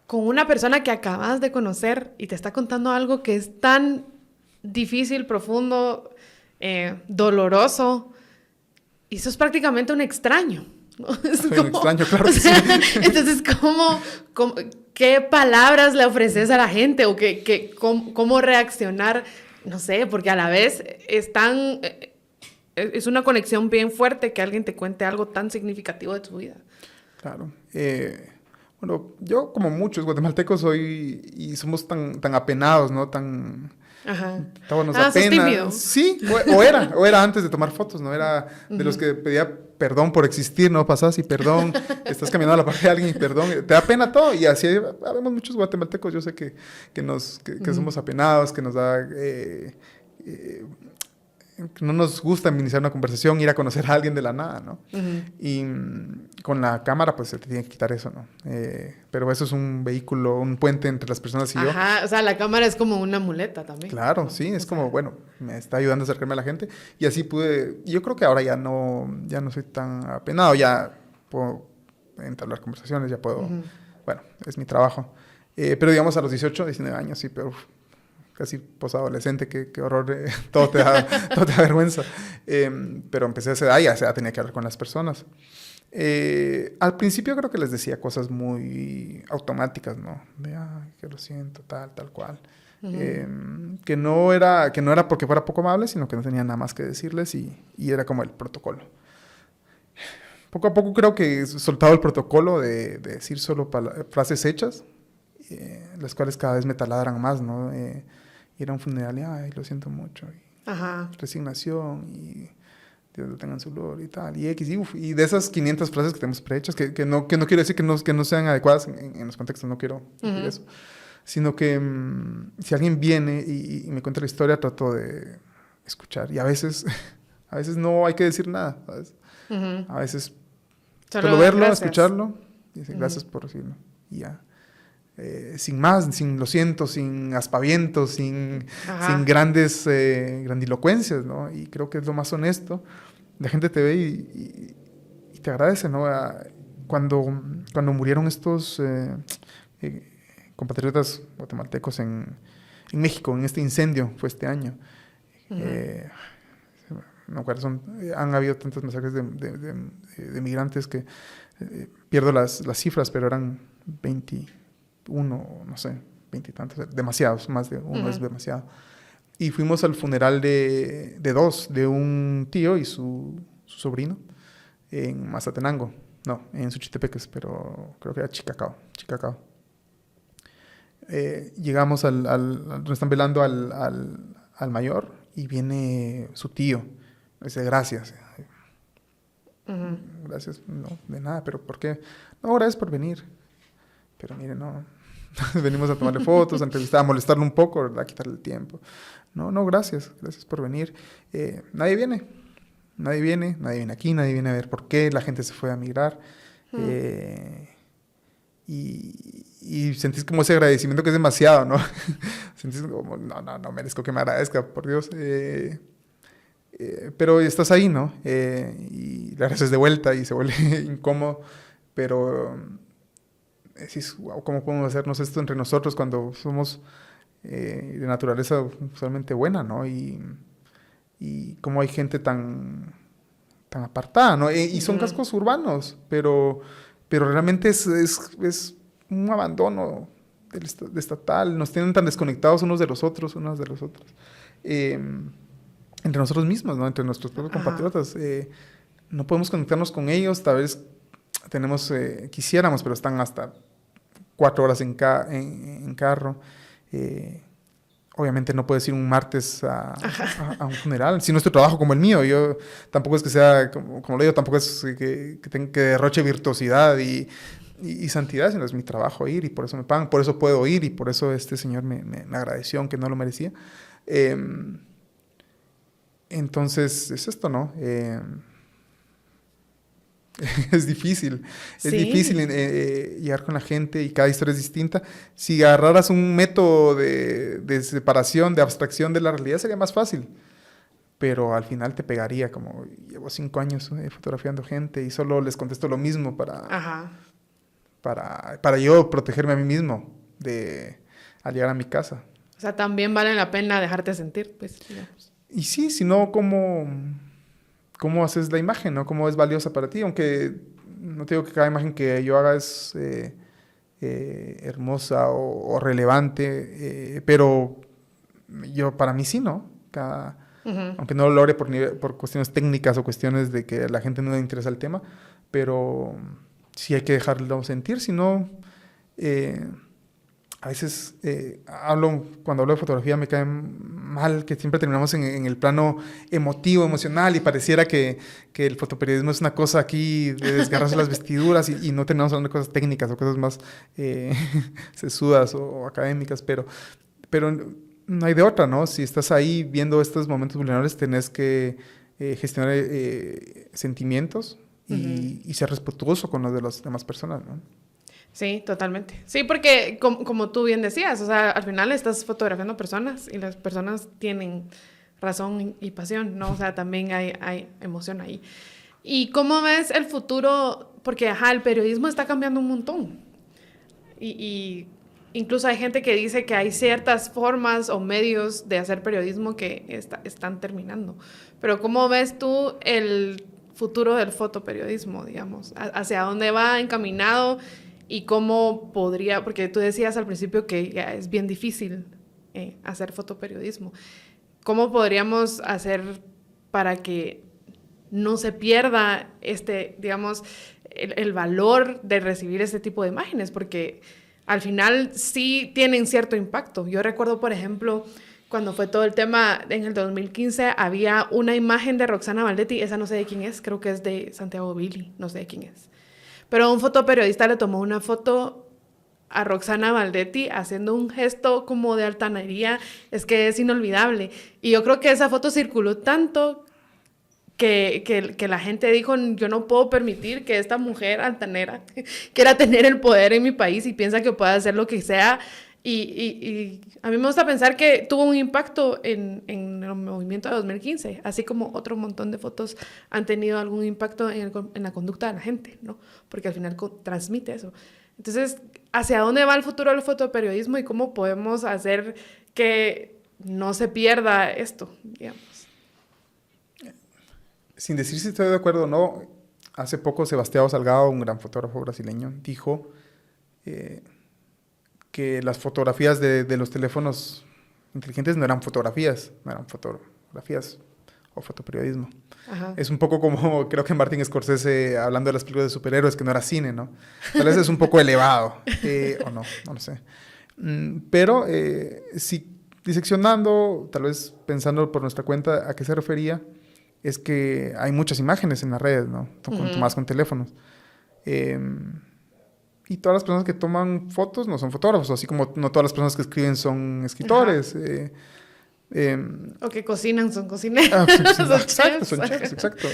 con una persona que acabas de conocer y te está contando algo que es tan difícil, profundo, doloroso? Y eso es prácticamente un extraño. ¿no? Soy un extraño, claro que sí. Entonces, ¿qué palabras le ofreces a la gente? ¿O cómo reaccionar? No sé, porque a la vez es una conexión bien fuerte que alguien te cuente algo tan significativo de tu vida. Claro. Bueno, yo como muchos guatemaltecos somos tan apenados, ¿no? Ajá. Estábamos ¿Sos tímido? apenas. Sí, o era antes de tomar fotos, ¿no? Era de los que pedía perdón por existir, ¿no? Pasas y perdón, estás caminando a la par de alguien y perdón, te da pena todo. Y así habemos muchos guatemaltecos, yo sé que somos apenados, que nos da... no nos gusta iniciar una conversación, ir a conocer a alguien de la nada, ¿no? Y con la cámara, pues se te tiene que quitar eso, ¿no? Pero eso es un vehículo, un puente entre las personas y yo. Ajá, o sea, la cámara es como una muleta también. Claro, ¿no? sí, es como, bueno, me está ayudando a acercarme a la gente. Y así yo creo que ahora ya no soy tan apenado, ya puedo entablar conversaciones, ya puedo, bueno, es mi trabajo. Pero digamos a los 18, 19 años, sí, pero... casi posadolescente, qué horror, todo te da vergüenza. Pero empecé a esa edad y a esa edad tenía que hablar con las personas. Al principio creo que les decía cosas muy automáticas, ¿no? De, que lo siento, tal cual. Que no era porque fuera poco amable, sino que no tenía nada más que decirles y era como el protocolo. Poco a poco creo que he soltado el protocolo de decir solo frases hechas, las cuales cada vez me taladran más, ¿no? Ir a un funeral y, ay, lo siento mucho, y resignación, y Dios lo tenga en su gloria y tal, y de esas 500 frases que tenemos prehechas, que no quiero decir que no sean adecuadas en los contextos, no quiero decir eso, sino que si alguien viene y me cuenta la historia, trato de escuchar, y a veces no hay que decir nada, ¿sabes? A veces solo verlo, gracias. Escucharlo, y decir gracias por decirlo, y ya. Sin más, sin lo siento, sin aspavientos, sin grandes grandilocuencias, ¿no? Y creo que es lo más honesto. La gente te ve y te agradece, ¿no? Cuando murieron estos compatriotas guatemaltecos en México, en este incendio, fue este año. No acuerdo, han habido tantas masacres de migrantes que pierdo las cifras, pero eran 21, no sé, 20 y tantos, demasiados, más de uno es demasiado. Y fuimos al funeral de un tío y su sobrino en Mazatenango, no, en Suchitepeques, pero creo que era Chicacao. Llegamos nos están velando al mayor y viene su tío, dice gracias. Gracias, no, de nada, pero ¿por qué? No, gracias por venir. Pero mire, no, venimos a tomarle fotos, a entrevistar, a molestarlo un poco, ¿verdad? A quitarle el tiempo. No, gracias por venir. Nadie viene aquí, nadie viene a ver por qué la gente se fue a migrar. Y sentís como ese agradecimiento que es demasiado, ¿no? Sentís como, no merezco que me agradezca, por Dios. Pero estás ahí, ¿no? Y le agradeces de vuelta y se vuelve incómodo, pero decís, wow, ¿cómo podemos hacernos esto entre nosotros cuando somos de naturaleza usualmente buena, ¿no? Y cómo hay gente tan apartada, ¿no? Y son cascos urbanos, pero realmente es un abandono de estatal, nos tienen tan desconectados unos de los otros, entre nosotros mismos, ¿no? Entre nuestros propios compatriotas. No podemos conectarnos con ellos, tal vez quisiéramos, pero están hasta 4 horas en carro. Obviamente no puedes ir un martes a un funeral, si no es tu trabajo como el mío. Yo tampoco es que sea, como lo digo, tampoco es que derroche virtuosidad y santidad, sino es mi trabajo ir y por eso me pagan, por eso puedo ir y por eso este señor me agradeció, aunque no lo merecía. Entonces, es esto, ¿no? Es difícil llegar con la gente y cada historia es distinta. Si agarraras un método de separación, de abstracción de la realidad, sería más fácil. Pero al final te pegaría, como llevo 5 años fotografiando gente y solo les contesto lo mismo para yo protegerme a mí mismo al llegar a mi casa. O sea, también vale la pena dejarte sentir, pues, digamos. Y sí, si no, ¿cómo haces la imagen, no? ¿Cómo es valiosa para ti? Aunque no te digo que cada imagen que yo haga es hermosa o relevante, pero para mí sí, ¿no? Aunque no lo logre por cuestiones técnicas o cuestiones de que a la gente no le interesa el tema, pero sí hay que dejarlo sentir, si no... a veces cuando hablo de fotografía me cae mal que siempre terminamos en el plano emotivo, emocional, y pareciera que el fotoperiodismo es una cosa aquí de desgarrarse las vestiduras y no terminamos hablando de cosas técnicas o cosas más sesudas o académicas, pero no hay de otra, ¿no? Si estás ahí viendo estos momentos vulnerables, tenés que gestionar sentimientos y ser respetuoso con los de las demás personas, ¿no? Sí, totalmente. Sí, porque como tú bien decías, o sea, al final estás fotografiando personas y las personas tienen razón y pasión, ¿no? O sea, también hay emoción ahí. ¿Y cómo ves el futuro? Porque, el periodismo está cambiando un montón. Y incluso hay gente que dice que hay ciertas formas o medios de hacer periodismo que están terminando. Pero ¿cómo ves tú el futuro del fotoperiodismo, digamos? ¿Hacia dónde va encaminado? Y cómo podría, porque tú decías al principio que ya es bien difícil hacer fotoperiodismo. ¿Cómo podríamos hacer para que no se pierda digamos, el valor de recibir este tipo de imágenes? Porque al final sí tienen cierto impacto. Yo recuerdo, por ejemplo, cuando fue todo el tema en el 2015, había una imagen de Roxana Valdetti, esa no sé de quién es, creo que es de Santiago Billy, no sé de quién es. Pero un fotoperiodista le tomó una foto a Roxana Valdetti haciendo un gesto como de altanería, es que es inolvidable. Y yo creo que esa foto circuló tanto que la gente dijo, yo no puedo permitir que esta mujer altanera quiera tener el poder en mi país y piensa que puede hacer lo que sea. Y a mí me gusta pensar que tuvo un impacto en el movimiento de 2015, así como otro montón de fotos han tenido algún impacto en la conducta de la gente, ¿no? Porque al final transmite eso. Entonces, ¿hacia dónde va el futuro del fotoperiodismo y cómo podemos hacer que no se pierda esto, digamos? Sin decir si estoy de acuerdo o no, hace poco Sebastião Salgado, un gran fotógrafo brasileño, dijo que las fotografías de los teléfonos inteligentes no eran fotografías o fotoperiodismo. Ajá. Es un poco como, creo que Martin Scorsese, hablando de las películas de superhéroes, que no era cine, ¿no? Tal vez es un poco elevado, o no lo sé. Pero si diseccionando, tal vez pensando por nuestra cuenta a qué se refería, es que hay muchas imágenes en las redes, ¿no? Más con teléfonos. Y todas las personas que toman fotos no son fotógrafos, así como no todas las personas que escriben son escritores. O que cocinan son cocineros. Son chefs, exacto.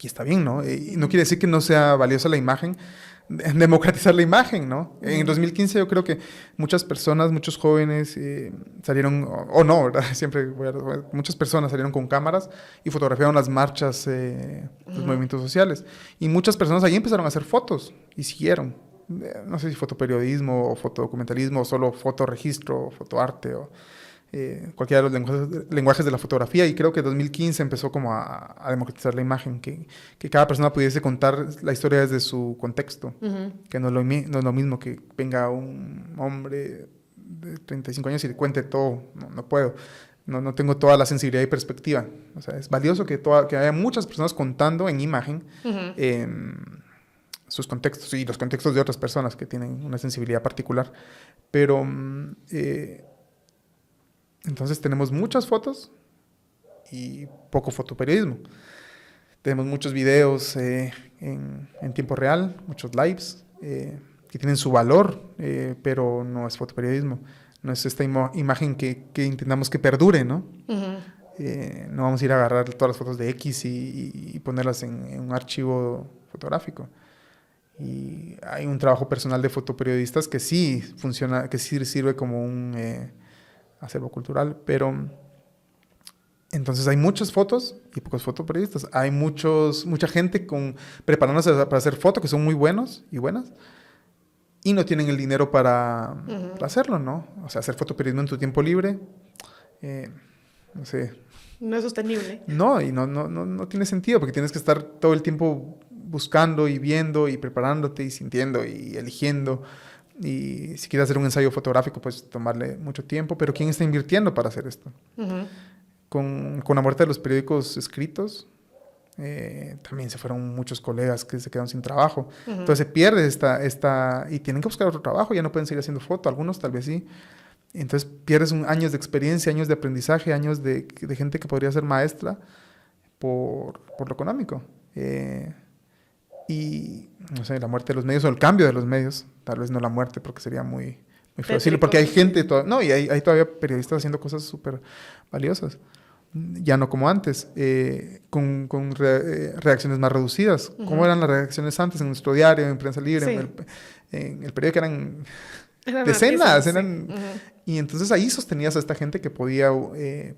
Y está bien, ¿no? Y no quiere decir que no sea valiosa la imagen, democratizar la imagen, ¿no? En 2015 yo creo que muchas personas, muchos jóvenes salieron, o no, ¿verdad? Muchas personas salieron con cámaras y fotografiaron las marchas, los movimientos sociales. Y muchas personas ahí empezaron a hacer fotos y siguieron. No sé si fotoperiodismo o fotodocumentalismo o solo fotoregistro o fotoarte o cualquiera de los lenguajes de la fotografía, y creo que 2015 empezó como a democratizar la imagen, que cada persona pudiese contar la historia desde su contexto, que no es lo mismo que venga un hombre de 35 años y le cuente todo. No puedo, no tengo toda la sensibilidad y perspectiva. O sea, es valioso que haya muchas personas contando en imagen sus contextos y los contextos de otras personas que tienen una sensibilidad particular, pero entonces tenemos muchas fotos y poco fotoperiodismo. Tenemos muchos videos en tiempo real, muchos lives que tienen su valor, pero no es fotoperiodismo. No es esta imagen que intentamos que perdure, ¿no? No vamos a ir a agarrar todas las fotos de X y ponerlas en un archivo fotográfico. Y hay un trabajo personal de fotoperiodistas que sí funciona, que sí sirve como un acervo cultural, pero entonces hay muchas fotos y pocos fotoperiodistas. Hay mucha gente preparándose para hacer fotos que son muy buenos y buenas y no tienen el dinero para hacerlo, ¿no? O sea, hacer fotoperiodismo en tu tiempo libre, no sé. No es sostenible. No, y no tiene sentido porque tienes que estar todo el tiempo buscando y viendo y preparándote y sintiendo y eligiendo. Y si quieres hacer un ensayo fotográfico, pues tomarle mucho tiempo. Pero ¿quién está invirtiendo para hacer esto? Con la muerte de los periódicos escritos, también se fueron muchos colegas que se quedaron sin trabajo. Entonces se pierde y tienen que buscar otro trabajo, ya no pueden seguir haciendo foto, algunos tal vez sí. Entonces pierdes años de experiencia, años de aprendizaje, años de gente que podría ser maestra por lo económico. Y, no sé, la muerte de los medios o el cambio de los medios, tal vez no la muerte porque sería muy fácil, porque hay gente, y hay todavía periodistas haciendo cosas súper valiosas, ya no como antes, con reacciones más reducidas. ¿Cómo eran las reacciones antes en nuestro diario, en Prensa Libre, en el periódico? Eran decenas, y entonces ahí sostenías a esta gente que podía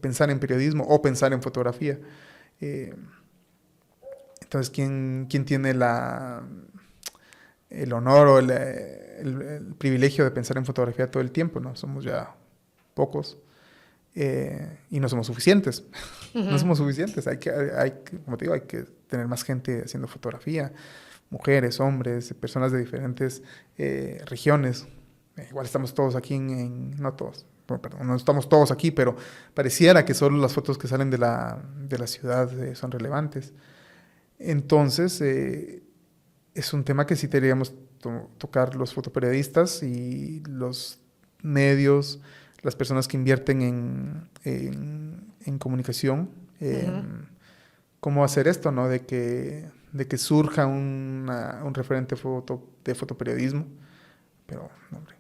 pensar en periodismo o pensar en fotografía. Entonces, ¿quién tiene el honor o el privilegio de pensar en fotografía todo el tiempo? ¿No? Somos ya pocos y no somos suficientes. No somos suficientes. Como te digo, hay que tener más gente haciendo fotografía. Mujeres, hombres, personas de diferentes regiones. Igual estamos todos aquí no todos. No estamos todos aquí, pero pareciera que solo las fotos que salen de la ciudad son relevantes. Entonces, es un tema que sí deberíamos tocar los fotoperiodistas y los medios, las personas que invierten en comunicación. ¿Cómo hacer esto, no? De que surja un referente de fotoperiodismo. Pero, hombre,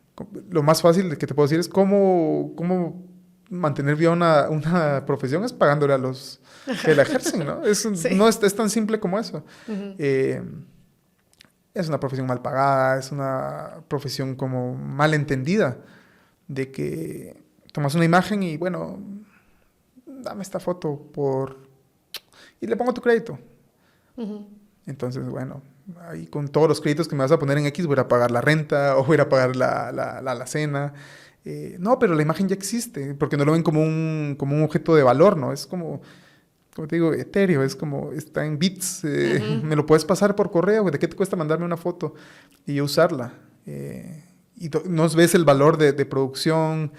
lo más fácil que te puedo decir es cómo mantener bien una profesión es pagándole a los que la ejercen, ¿no? No es tan simple como eso. Es una profesión mal pagada, es una profesión como mal entendida, de que tomas una imagen y, bueno, dame esta foto y le pongo tu crédito. Entonces, bueno, ahí con todos los créditos que me vas a poner en X, voy a pagar la renta o voy a pagar la cena. No, pero la imagen ya existe, porque no lo ven como un objeto de valor, ¿no? Es como te digo, etéreo, es como, está en bits, me lo puedes pasar por correo, ¿de qué te cuesta mandarme una foto y yo usarla? Y no ves el valor de producción,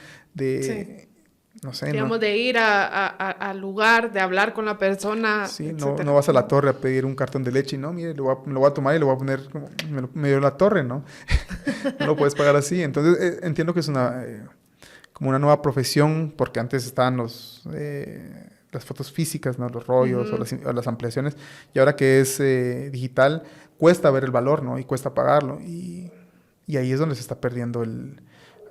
no sé. Digamos, de ir al lugar, de hablar con la persona. Sí, no vas a la torre a pedir un cartón de leche y no, mire, me lo voy a tomar y lo voy a poner, como, me dio la torre, ¿no? No lo puedes pagar así. Entonces, entiendo que es como una nueva profesión, porque antes estaban las fotos físicas, ¿no? Los rollos o las ampliaciones, y ahora que es digital, cuesta ver el valor, ¿no? Y cuesta pagarlo, y ahí es donde se está perdiendo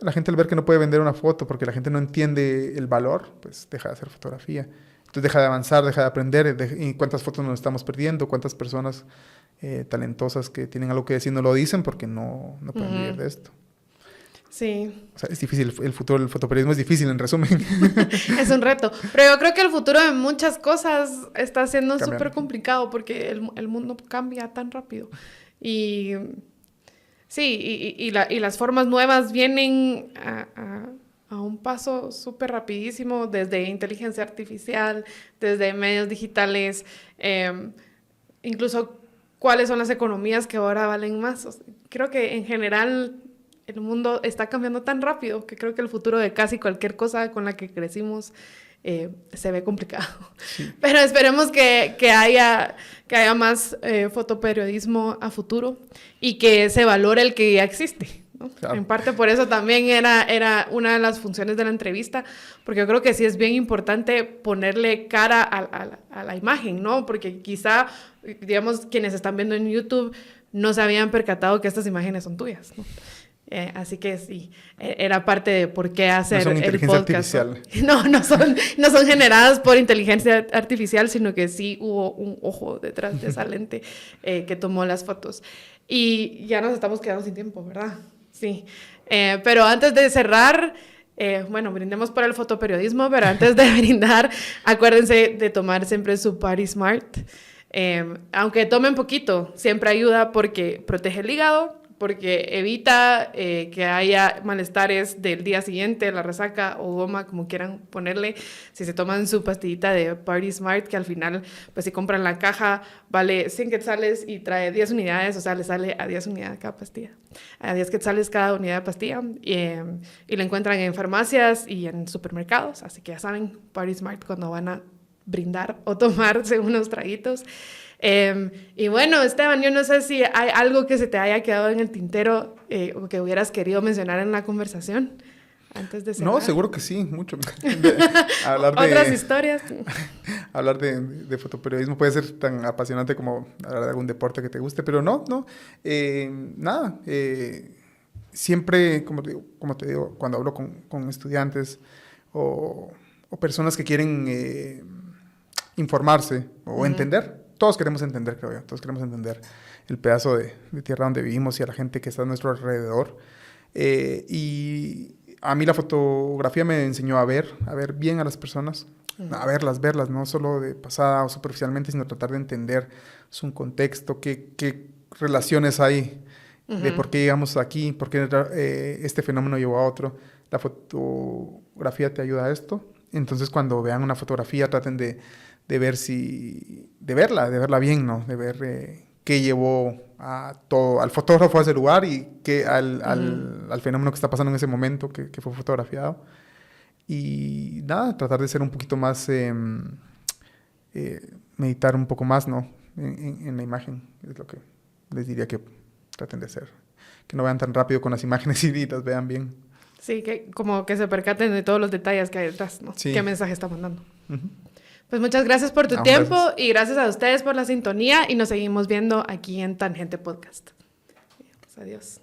la gente al ver que no puede vender una foto porque la gente no entiende el valor, pues deja de hacer fotografía. Entonces deja de avanzar, deja de aprender, y cuántas fotos nos estamos perdiendo, cuántas personas talentosas que tienen algo que decir no lo dicen porque no pueden vivir de esto. Sí. O sea, es difícil, el futuro del fotoperiodismo es difícil, en resumen. Es un reto. Pero yo creo que el futuro de muchas cosas está siendo súper complicado porque el mundo cambia tan rápido. Y sí, y las formas nuevas vienen a un paso súper rapidísimo, desde inteligencia artificial, desde medios digitales, incluso cuáles son las economías que ahora valen más. O sea, creo que en general el mundo está cambiando tan rápido que creo que el futuro de casi cualquier cosa con la que crecimos se ve complicado. Sí. Pero esperemos que haya más fotoperiodismo a futuro y que se valore el que ya existe, ¿no? Claro. En parte por eso también era una de las funciones de la entrevista, porque yo creo que sí es bien importante ponerle cara a la imagen, ¿no? Porque quizá, digamos, quienes están viendo en YouTube no se habían percatado que estas imágenes son tuyas, ¿no? Así que sí, era parte de por qué hacer el podcast. No son generadas por inteligencia artificial, sino que sí hubo un ojo detrás de esa lente que tomó las fotos. Y ya nos estamos quedando sin tiempo, ¿verdad? Sí. Pero antes de cerrar, bueno, brindemos por el fotoperiodismo, pero antes de brindar, acuérdense de tomar siempre su Party Smart. Aunque tomen poquito, siempre ayuda porque protege el hígado, porque evita que haya malestares del día siguiente, la resaca o goma, como quieran ponerle. Si se toman su pastillita de Party Smart, que al final, pues si compran la caja, vale 100 quetzales y trae 10 unidades, o sea, le sale a 10 unidades cada pastilla. A 10 quetzales cada unidad de pastilla. Y lo encuentran en farmacias y en supermercados, así que ya saben, Party Smart cuando van a brindar o tomarse unos traguitos. Y bueno, Esteban, yo no sé si hay algo que se te haya quedado en el tintero o que hubieras querido mencionar en la conversación antes de cerrar. No, seguro que sí, mucho. Otras historias. Hablar de fotoperiodismo puede ser tan apasionante como hablar de algún deporte que te guste, pero no. Nada. Siempre, como te digo, cuando hablo con estudiantes o personas que quieren informarse o entender, todos queremos entender, creo yo. Todos queremos entender el pedazo de tierra donde vivimos y a la gente que está a nuestro alrededor. Y a mí la fotografía me enseñó a ver bien a las personas, a verlas, no solo de pasada o superficialmente, sino tratar de entender su contexto, qué relaciones hay, de por qué llegamos aquí, por qué este fenómeno llevó a otro. La fotografía te ayuda a esto. Entonces, cuando vean una fotografía, traten de verla bien, ¿no? De ver qué llevó al fotógrafo a ese lugar y al fenómeno que está pasando en ese momento que fue fotografiado. Y nada, tratar de ser un poquito más, meditar un poco más, ¿no? En la imagen, es lo que les diría que traten de hacer. Que no vean tan rápido con las imágenes y las vean bien. Sí, como que se percaten de todos los detalles que hay detrás, ¿no? Sí. ¿Qué mensaje está mandando? Pues muchas gracias por tu tiempo y gracias a ustedes por la sintonía y nos seguimos viendo aquí en Tangente Podcast. Pues adiós.